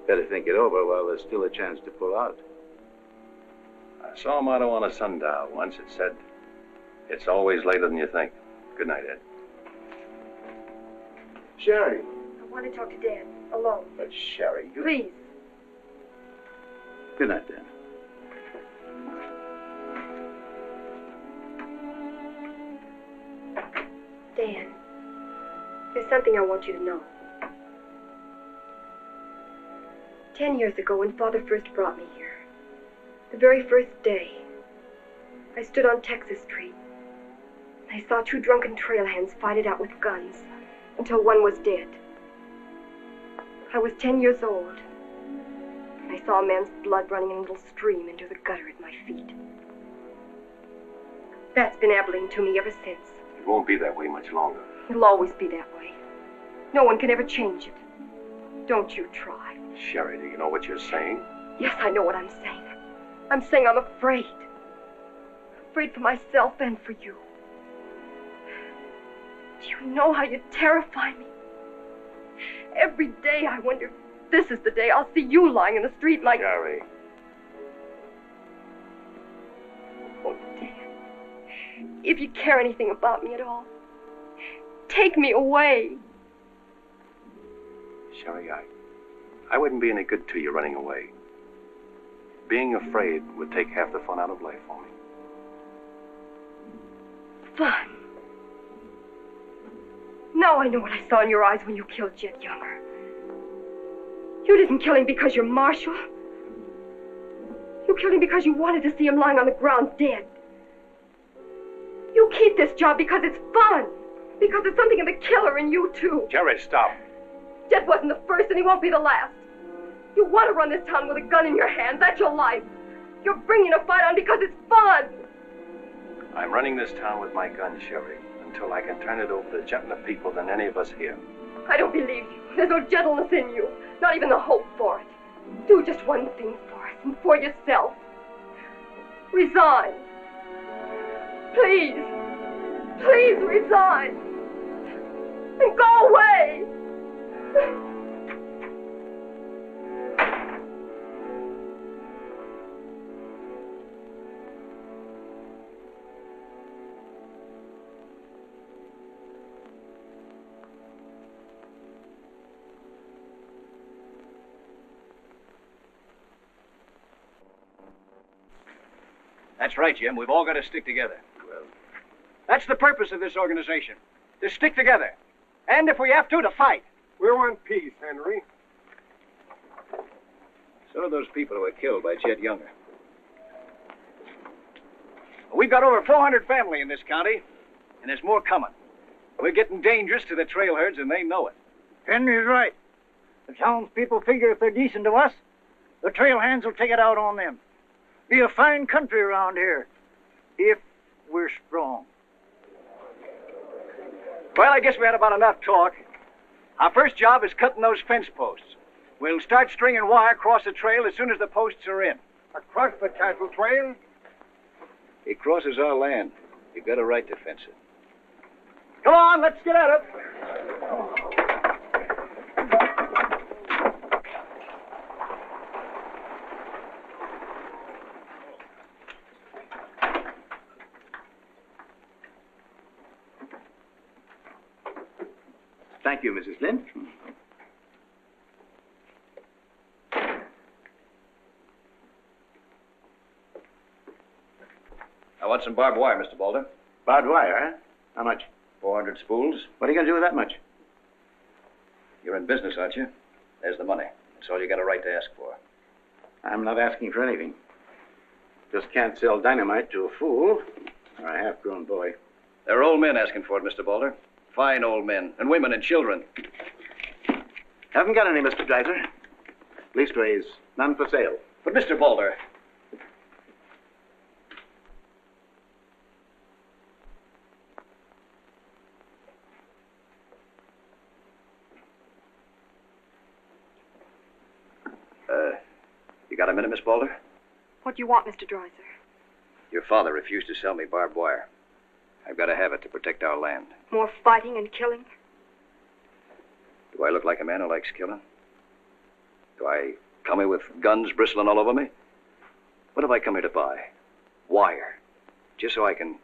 Better think it over while there's still a chance to pull out. I saw a motto on a sundial once. It said, "It's always later than you think." Good night, Ed. Sherry. I want to talk to Dad, alone. But Sherry, you... Please. Good night, Dan. Dan, there's something I want you to know. 10 years ago, when Father first brought me here, the very first day, I stood on Texas Street. I saw 2 drunken trail hands fight it out with guns until one was dead. I was 10 years old. I saw a man's blood running in a little stream into the gutter at my feet. That's been Abilene to me ever since. It won't be that way much longer. It'll always be that way. No one can ever change it. Don't you try. Sherry, do you know what you're saying? Yes, I know what I'm saying. I'm saying I'm afraid. Afraid for myself and for you. Do you know how you terrify me? Every day I wonder if this is the day I'll see you lying in the street like... Sherry. Oh, Dan. If you care anything about me at all, take me away. Sherry, I wouldn't be any good to you running away. Being afraid would take half the fun out of life for me. Fun. Now I know what I saw in your eyes when you killed Jet Younger. You didn't kill him because you're marshal. You killed him because you wanted to see him lying on the ground dead. You keep this job because it's fun. Because there's something in the killer in you, too. Jerry, stop. Jet wasn't the first, and he won't be the last. You want to run this town with a gun in your hand. That's your life. You're bringing a fight on because it's fun. I'm running this town with my gun, Sherry, until I can turn it over to gentler people than any of us here. I don't believe you. There's no gentleness in you. Not even the hope for it. Do just one thing for us and for yourself. Resign. Please. Please resign. And go away. That's right, Jim. We've all got to stick together. Well, that's the purpose of this organization. To stick together. And if we have to fight. We want peace, Henry. So do those people who were killed by Jet Younger. We've got over 400 family in this county, and there's more coming. We're getting dangerous to the trail herds, and they know it. Henry's right. The townspeople figure if they're decent to us, the trail hands will take it out on them. Be a fine country around here, if we're strong. Well, I guess we had about enough talk. Our first job is cutting those fence posts. We'll start stringing wire across the trail as soon as the posts are in. Across the cattle trail? It crosses our land. You've got a right to fence it. Come on, let's get at it. Thank you, Mrs. Lynn. I want some barbed wire, Mr. Boulder. Barbed wire, huh? How much? 400 spools. What are you going to do with that much? You're in business, aren't you? There's the money. That's all you got a right to ask for. I'm not asking for anything. Just can't sell dynamite to a fool or a half-grown boy. There are old men asking for it, Mr. Boulder. Fine old men, and women and children. Haven't got any, Mr. Dreiser. Leastways, none for sale. But, Mr. Boulder... You got a minute, Miss Boulder? What do you want, Mr. Dreiser? Your father refused to sell me barbed wire. I've got to have it to protect our land. More fighting and killing? Do I look like a man who likes killing? Do I come here with guns bristling all over me? What have I come here to buy? Wire. Just so I can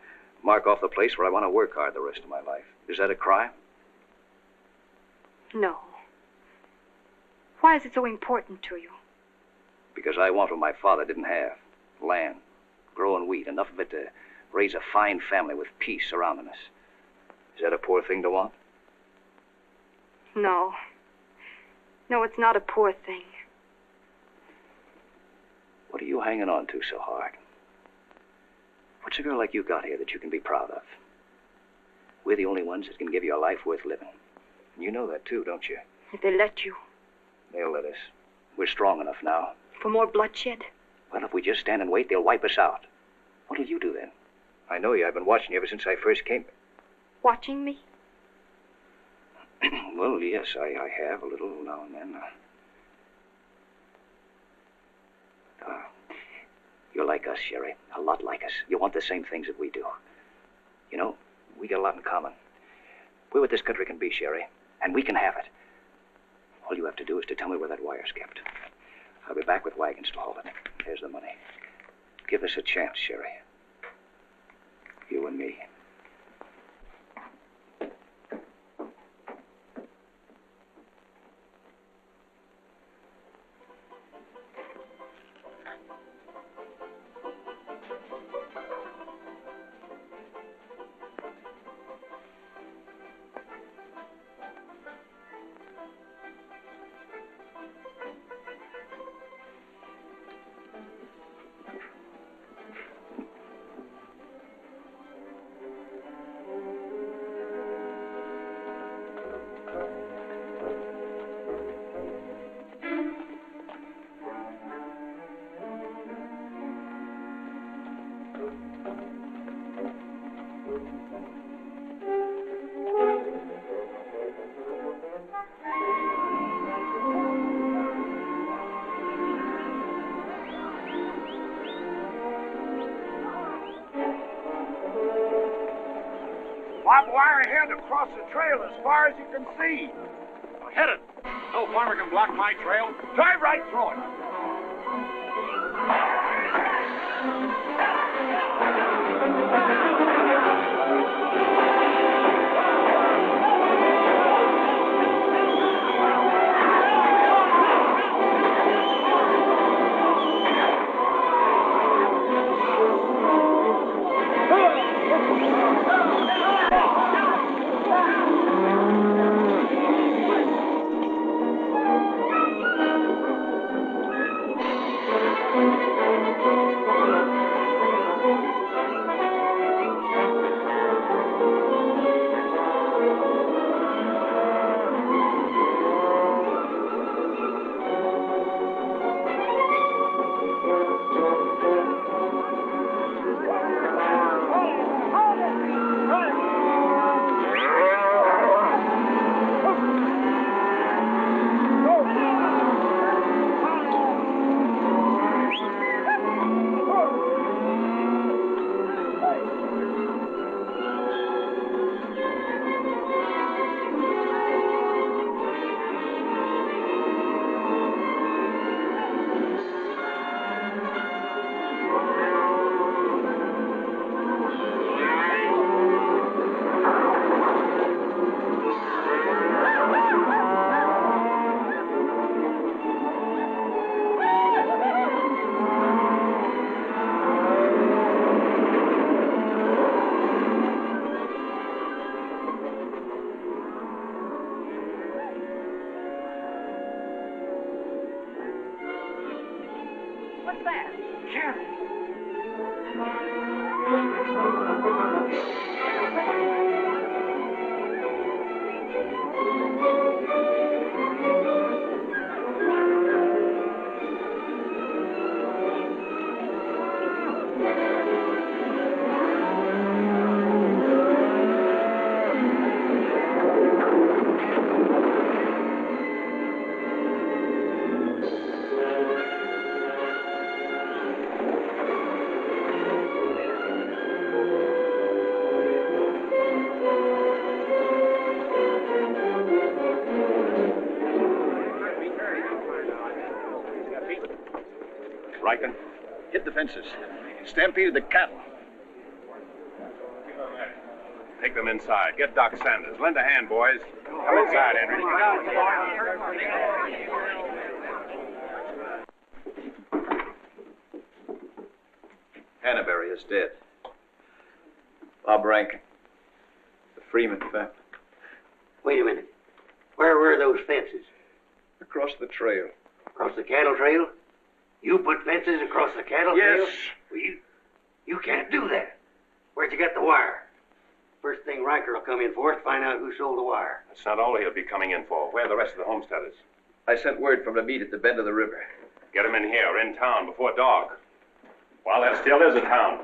mark off the place where I want to work hard the rest of my life. Is that a crime? No. Why is it so important to you? Because I want what my father didn't have. Land. Growing wheat. Enough of it to raise a fine family with peace surrounding us. Is that a poor thing to want? No. No, it's not a poor thing. What are you hanging on to so hard? What's a girl like you got here that you can be proud of? We're the only ones that can give you a life worth living. And you know that too, don't you? If they let you. They'll let us. We're strong enough now. For more bloodshed? Well, if we just stand and wait, they'll wipe us out. What'll you do then? I know you. I've been watching you ever since I first came. Watching me? Well, yes, I have a little now and then. You're like us, Sherry. A lot like us. You want the same things that we do. You know, we got a lot in common. We're what this country can be, Sherry, and we can have it. All you have to do is to tell me where that wire's kept. I'll be back with wagons to haul it. There's the money. Give us a chance, Sherry. You and me. Barbed wire ahead across the trail as far as you can see. Hit it. No farmer can block my trail. Drive right through it. What's that? Riken, hit the fences. Stampeded the cattle. Take them inside. Get Doc Sanders. Lend a hand, boys. Come inside, Henry. Hannaberry is dead. Bob Rankin. The Freeman family. Wait a minute. Where were those fences? Across the trail. Across the cattle trail? You put fences across the cattle trail? Yes. Well, you can't do that. Where'd you get the wire? First thing Riker will come in for is to find out who sold the wire. That's not all he'll be coming in for. Where are the rest of the homesteaders? I sent word from the meet at the bend of the river. Get him in here, in town, before dark. While that still is a town.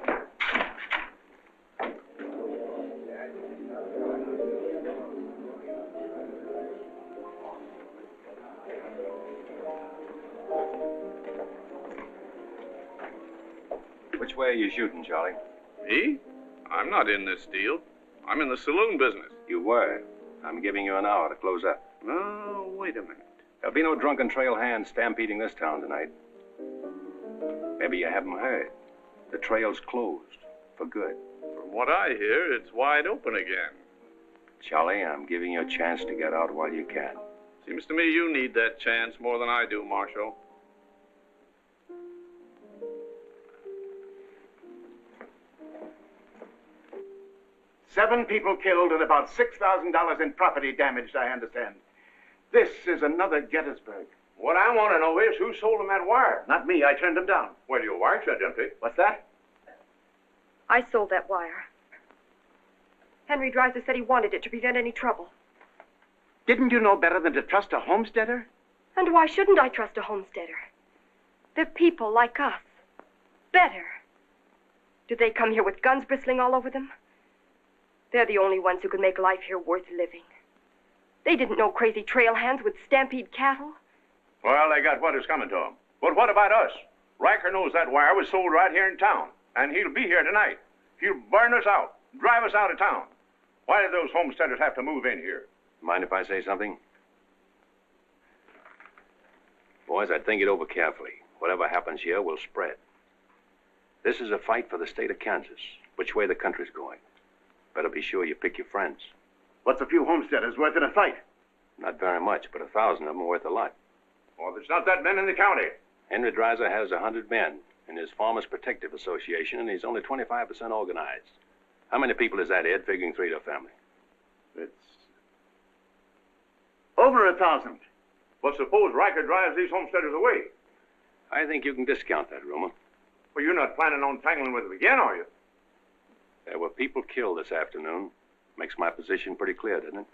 Which way are you shooting, Charlie? Me? I'm not in this deal. I'm in the saloon business. You were. I'm giving you an hour to close up. Oh, wait a minute. There'll be no drunken trail hands stampeding this town tonight. Maybe you haven't heard. The trail's closed. For good. From what I hear, it's wide open again. Charlie, I'm giving you a chance to get out while you can. Seems to me you need that chance more than I do, Marshal. Seven people killed and about $6,000 in property damaged, I understand. This is another Gettysburg. What I want to know is who sold him that wire? Not me. I turned them down. Well, your wire said empty. What's that? I sold that wire. Henry Dreiser said he wanted it to prevent any trouble. Didn't you know better than to trust a homesteader? And why shouldn't I trust a homesteader? They're people like us. Better. Do they come here with guns bristling all over them? They're the only ones who can make life here worth living. They didn't know crazy trail hands would stampede cattle. Well, they got what is coming to them. But what about us? Riker knows that wire was sold right here in town, and he'll be here tonight. He'll burn us out, drive us out of town. Why did those homesteaders have to move in here? Mind if I say something? Boys, I'd think it over carefully. Whatever happens here will spread. This is a fight for the state of Kansas, which way the country's going. Better be sure you pick your friends. What's a few homesteaders worth in a fight? Not very much, but 1,000 of them are worth a lot. Well, there's not that many in the county. Henry Dreiser has 100 men in his Farmers Protective Association, and he's only 25% organized. How many people is that, Ed, figuring 3 to a family? It's over 1,000. Well, suppose Riker drives these homesteaders away. I think you can discount that rumor. Well, you're not planning on tangling with them again, are you? There were people killed this afternoon. Makes my position pretty clear, doesn't it?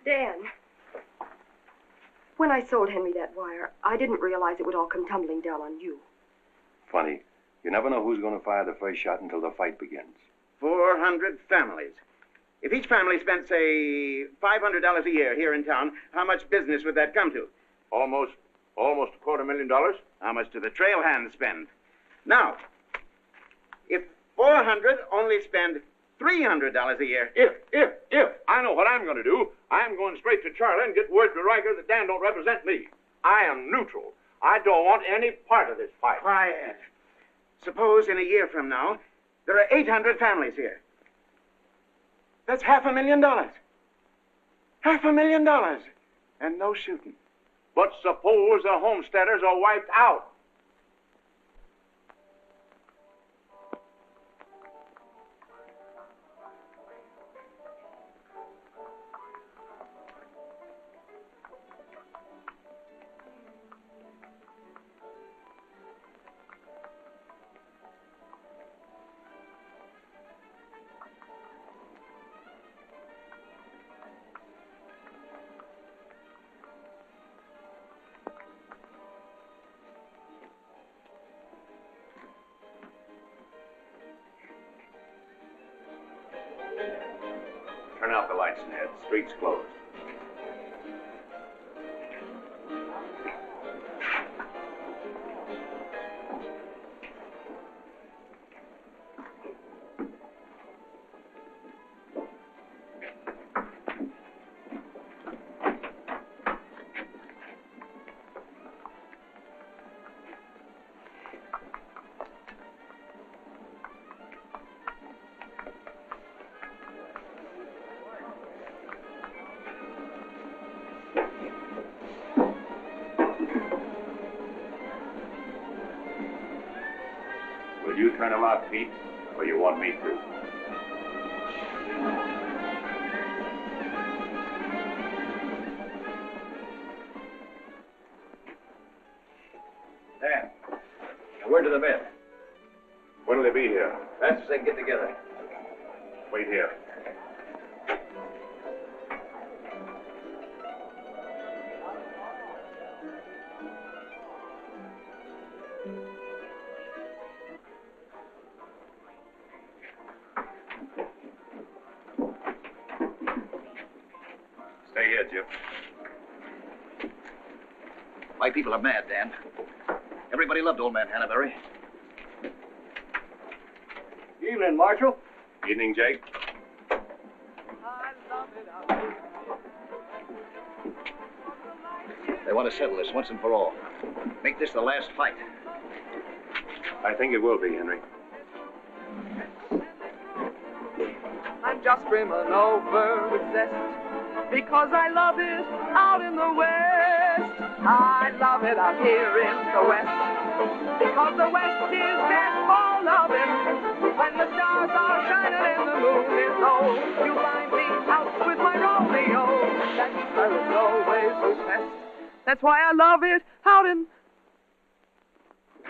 Dan, when I sold Henry that wire, I didn't realize it would all come tumbling down on you. Funny. You never know who's going to fire the first shot until the fight begins. 400 families. If each family spent, say, $500 a year here in town, how much business would that come to? Almost $250,000. How much do the trail hands spend? Now, if 400 only spend $300 a year. If. I know what I'm going to do. I'm going straight to Charlie and get word to Riker that Dan don't represent me. I am neutral. I don't want any part of this fight. Quiet. Suppose in a year from now, there are 800 families here. That's $500,000. $500,000. And no shooting. But suppose the homesteaders are wiped out. Turn out the lights, Ned. Street's closed. Will you turn them out, Pete, or you want me to? Dan, a word to the men. When'll they be here? Fast as they can get together. Wait here. Stay here, Jim. My people are mad, Dan. Everybody loved old man Hannaberry. Evening, Marshal. Evening, Jake. They want to settle this once and for all. Make this the last fight. I think it will be, Henry. I'm just brimming over with zest because I love it out in the West. I love it out here in the West because the West is best for loving. When the stars are shining and the moon is low, you find me out with my Romeo. That's where it's always the best. That's why I love it out in...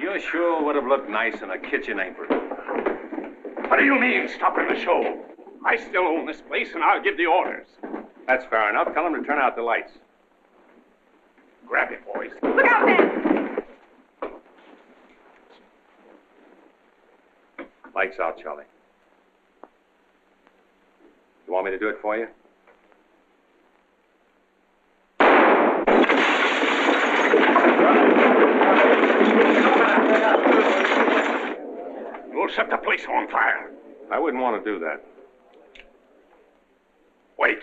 You sure would have looked nice in a kitchen apron. What do you mean, stopping the show? I still own this place, and I'll give the orders. That's fair enough. Tell them to turn out the lights. Grab it, boys. Look out there! Lights out, Charlie. You want me to do it for you? You'll set the place on fire. I wouldn't want to do that. Wait.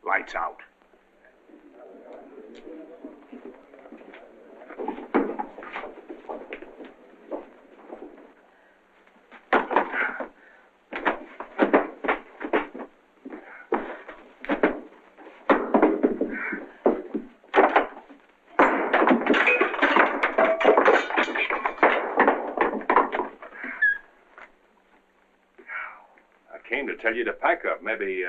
Lights out. Tell you to pack up. Maybe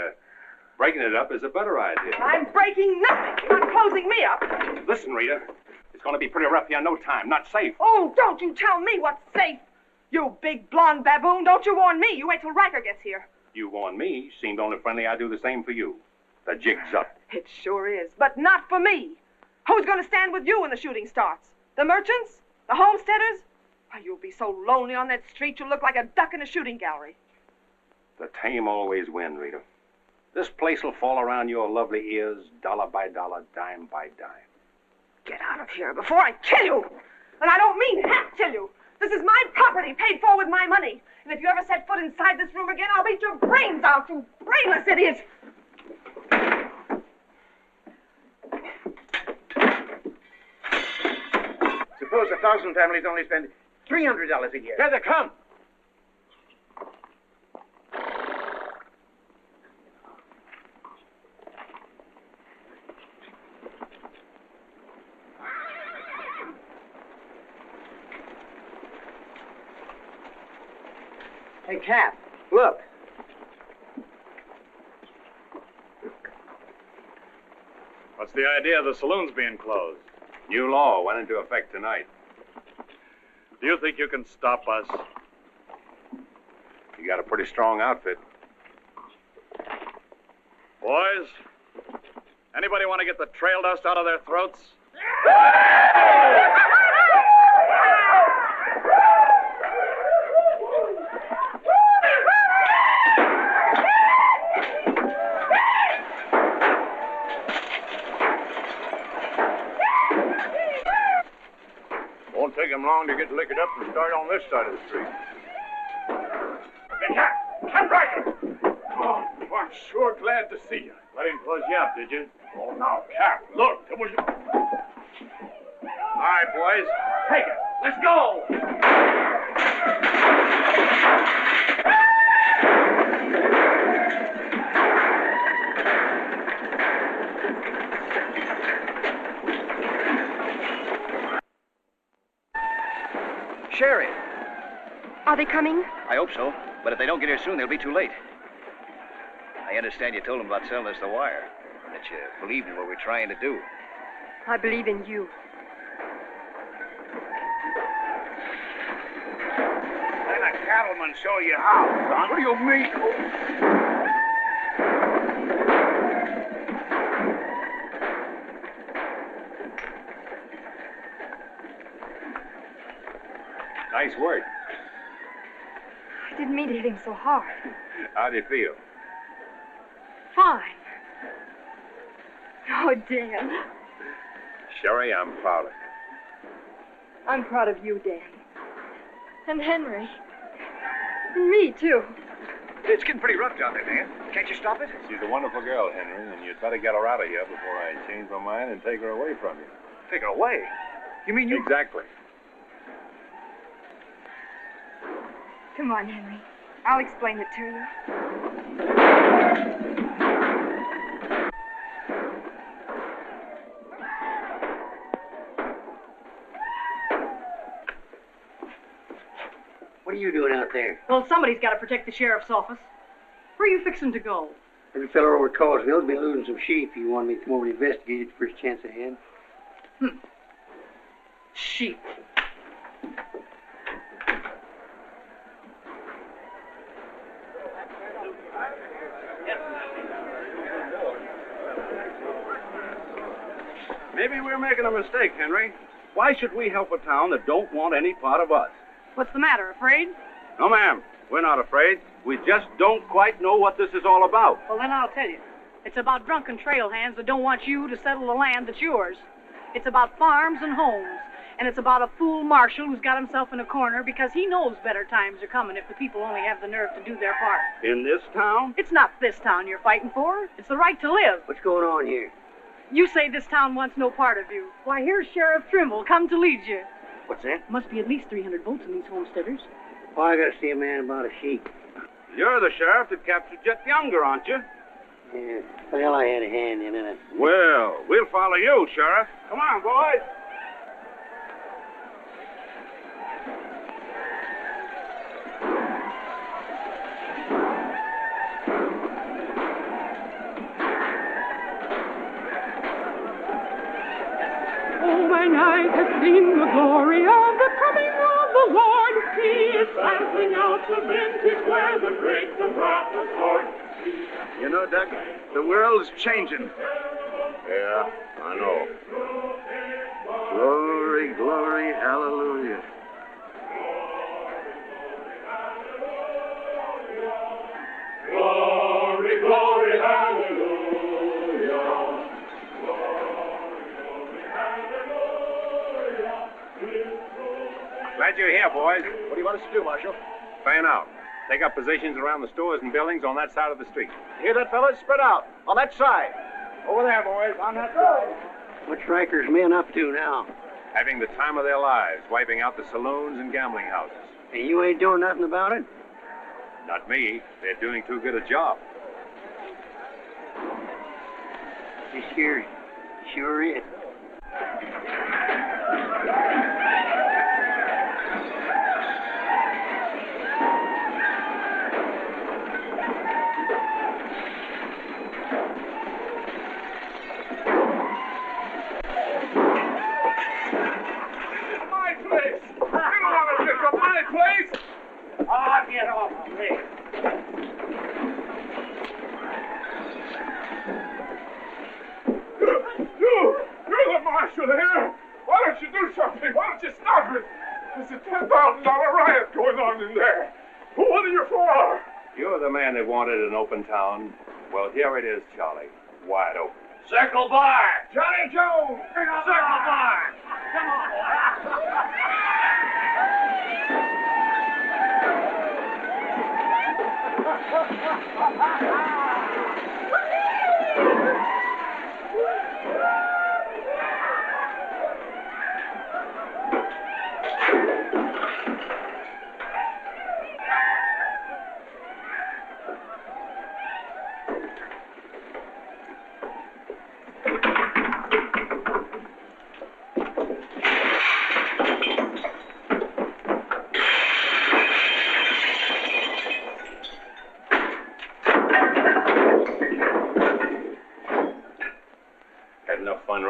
breaking it up is a better idea. I'm breaking nothing. You're not closing me up. Listen, Rita, it's going to be pretty rough here in no time. Not safe. Oh, don't you tell me what's safe. You big blonde baboon, don't you warn me. You wait till Riker gets here. You warn me. Seemed only friendly. I do the same for you. The jig's up. It sure is, but not for me. Who's going to stand with you when the shooting starts? The merchants? The homesteaders? Why, you'll be so lonely on that street you'll look like a duck in a shooting gallery. The tame always win, Rita. This place will fall around your lovely ears, dollar by dollar, dime by dime. Get out of here before I kill you! And I don't mean half kill you. This is my property, paid for with my money. And if you ever set foot inside this room again, I'll beat your brains out, you brainless idiot! Suppose 1,000 families only spend $300 a year. Here they come. Hey, Cap, look. What's the idea of the saloons being closed? New law went into effect tonight. Do you think you can stop us? You got a pretty strong outfit. Boys, anybody want to get the trail dust out of their throats? Won't take him long to get liquored up and start on this side of the street. Hey, Cap Ryder! Oh, I'm sure glad to see you. Let him close you up, did you? Oh, now, Cap, look, there was... All right, boys. Take it. Let's go! Sherry. Are they coming? I hope so. But if they don't get here soon, they'll be too late. I understand you told them about selling us the wire. That you believed in what we're trying to do. I believe in you. Let a cattleman show you how, son. What do you mean? Nice work. I didn't mean to hit him so hard. How do you feel? Fine. Oh, Dan. Sherry, I'm proud of you. I'm proud of you, Dan. And Henry. And me, too. It's getting pretty rough down there, Dan. Can't you stop it? She's a wonderful girl, Henry, and you'd better get her out of here before I change my mind and take her away from you. Take her away? You mean you... Exactly. Come on, Henry. I'll explain it to you. What are you doing out there? Well, somebody's got to protect the sheriff's office. Where are you fixing to go? There's a fellow over at Callsville's been losing some sheep. He wanted me to come over and investigate it the first chance I had. Sheep. Maybe we're making a mistake, Henry. Why should we help a town that don't want any part of us? What's the matter, afraid? No, ma'am. We're not afraid. We just don't quite know what this is all about. Well, then I'll tell you. It's about drunken trail hands that don't want you to settle the land that's yours. It's about farms and homes. And it's about a fool marshal who's got himself in a corner because he knows better times are coming if the people only have the nerve to do their part. In this town? It's not this town you're fighting for. It's the right to live. What's going on here? You say this town wants no part of you. Why, here's Sheriff Trimble come to lead you. What's that? Must be at least 300 votes in these homesteaders. Oh, I gotta see a man about a sheep. You're the sheriff that captured Jet Younger, aren't you? Yeah. Well, I had a hand in it. Well, we'll follow you, Sheriff. Come on, boys. Oh, when I have seen the glory of the coming of the Lord, He is passing out the vintage where the grapes of wrath are stored. You know, Doug, the world's changing. Yeah, I know. Glory, glory, hallelujah. Glory, glory, hallelujah. Glad you're here, boys. What do you want us to do, Marshal? Fan out. Take up positions around the stores and buildings on that side of the street. You hear that, fellas? Spread out. On that side. Over there, boys, on that side. What's Riker's men up to now? Having the time of their lives, wiping out the saloons and gambling houses. And you ain't doing nothing about it? Not me. They're doing too good a job. You sure? Sure is. Get off of me. You're the marshal here. Why don't you do something? Why don't you stop it? There's a $10,000 riot going on in there. What are you for? You're the man that wanted an open town. Well, here it is, Charlie. Wide open. Circle Bar. Johnny Jones. Circle Bar. Come on, boy.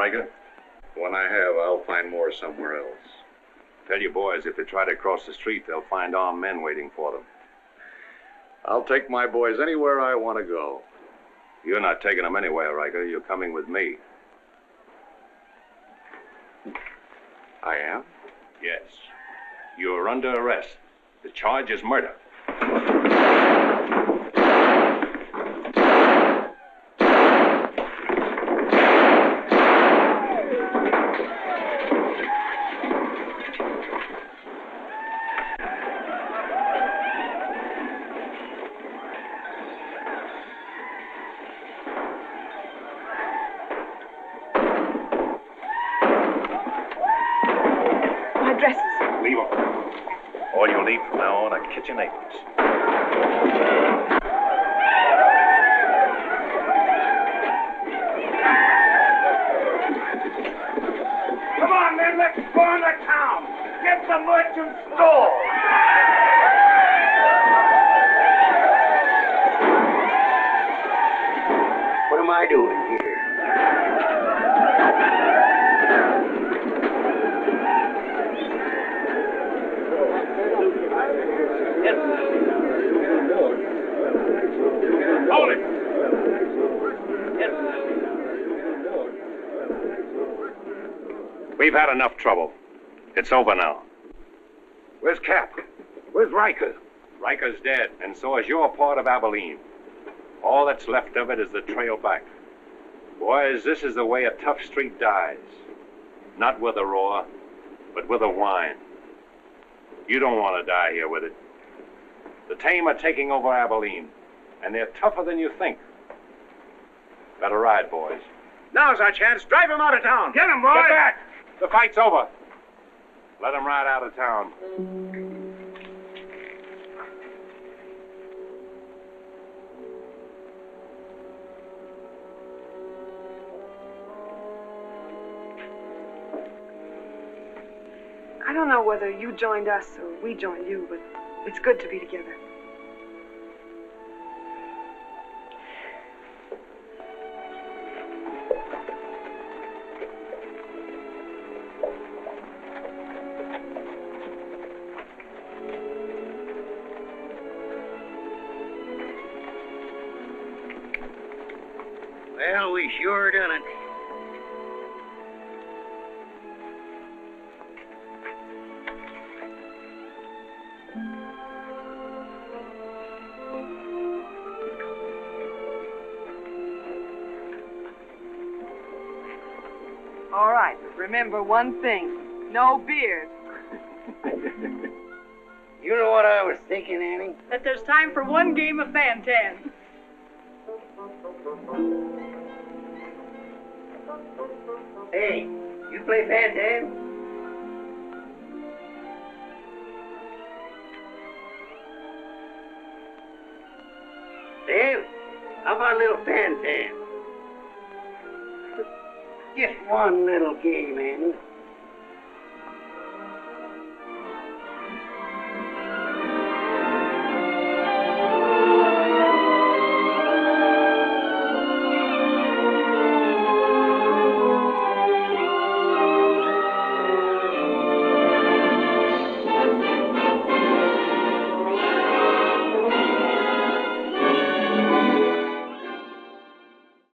Riker? When I have, I'll find more somewhere else. Tell your boys if they try to cross the street, they'll find armed men waiting for them. I'll take my boys anywhere I want to go. You're not taking them anywhere, Riker. You're coming with me. I am? Yes. You're under arrest. The charge is murder. My dresses. Leave them. All you'll need from now on are kitchen aprons. Come on, men, let's burn the town. Get the merchant store. What am I doing here? Hold it! We've had enough trouble. It's over now. Where's Cap? Where's Riker? Riker's dead, and so is your part of Abilene. All that's left of it is the trail back. Boys, this is the way a tough street dies. Not with a roar, but with a whine. You don't want to die here with it. The tame are taking over Abilene, and they're tougher than you think. Better ride, boys. Now's our chance. Drive him out of town. Get him, boy. Get back! The fight's over. Let him ride out of town. I don't know whether you joined us or we joined you, but it's good to be together. Well, we sure done it. All right, but remember one thing. No beard. You know what I was thinking, Annie? That there's time for one game of Fan-Tan. Hey, you play Fan-Tan? Dave, how about a little Fan-Tan? Just one little game, Annie.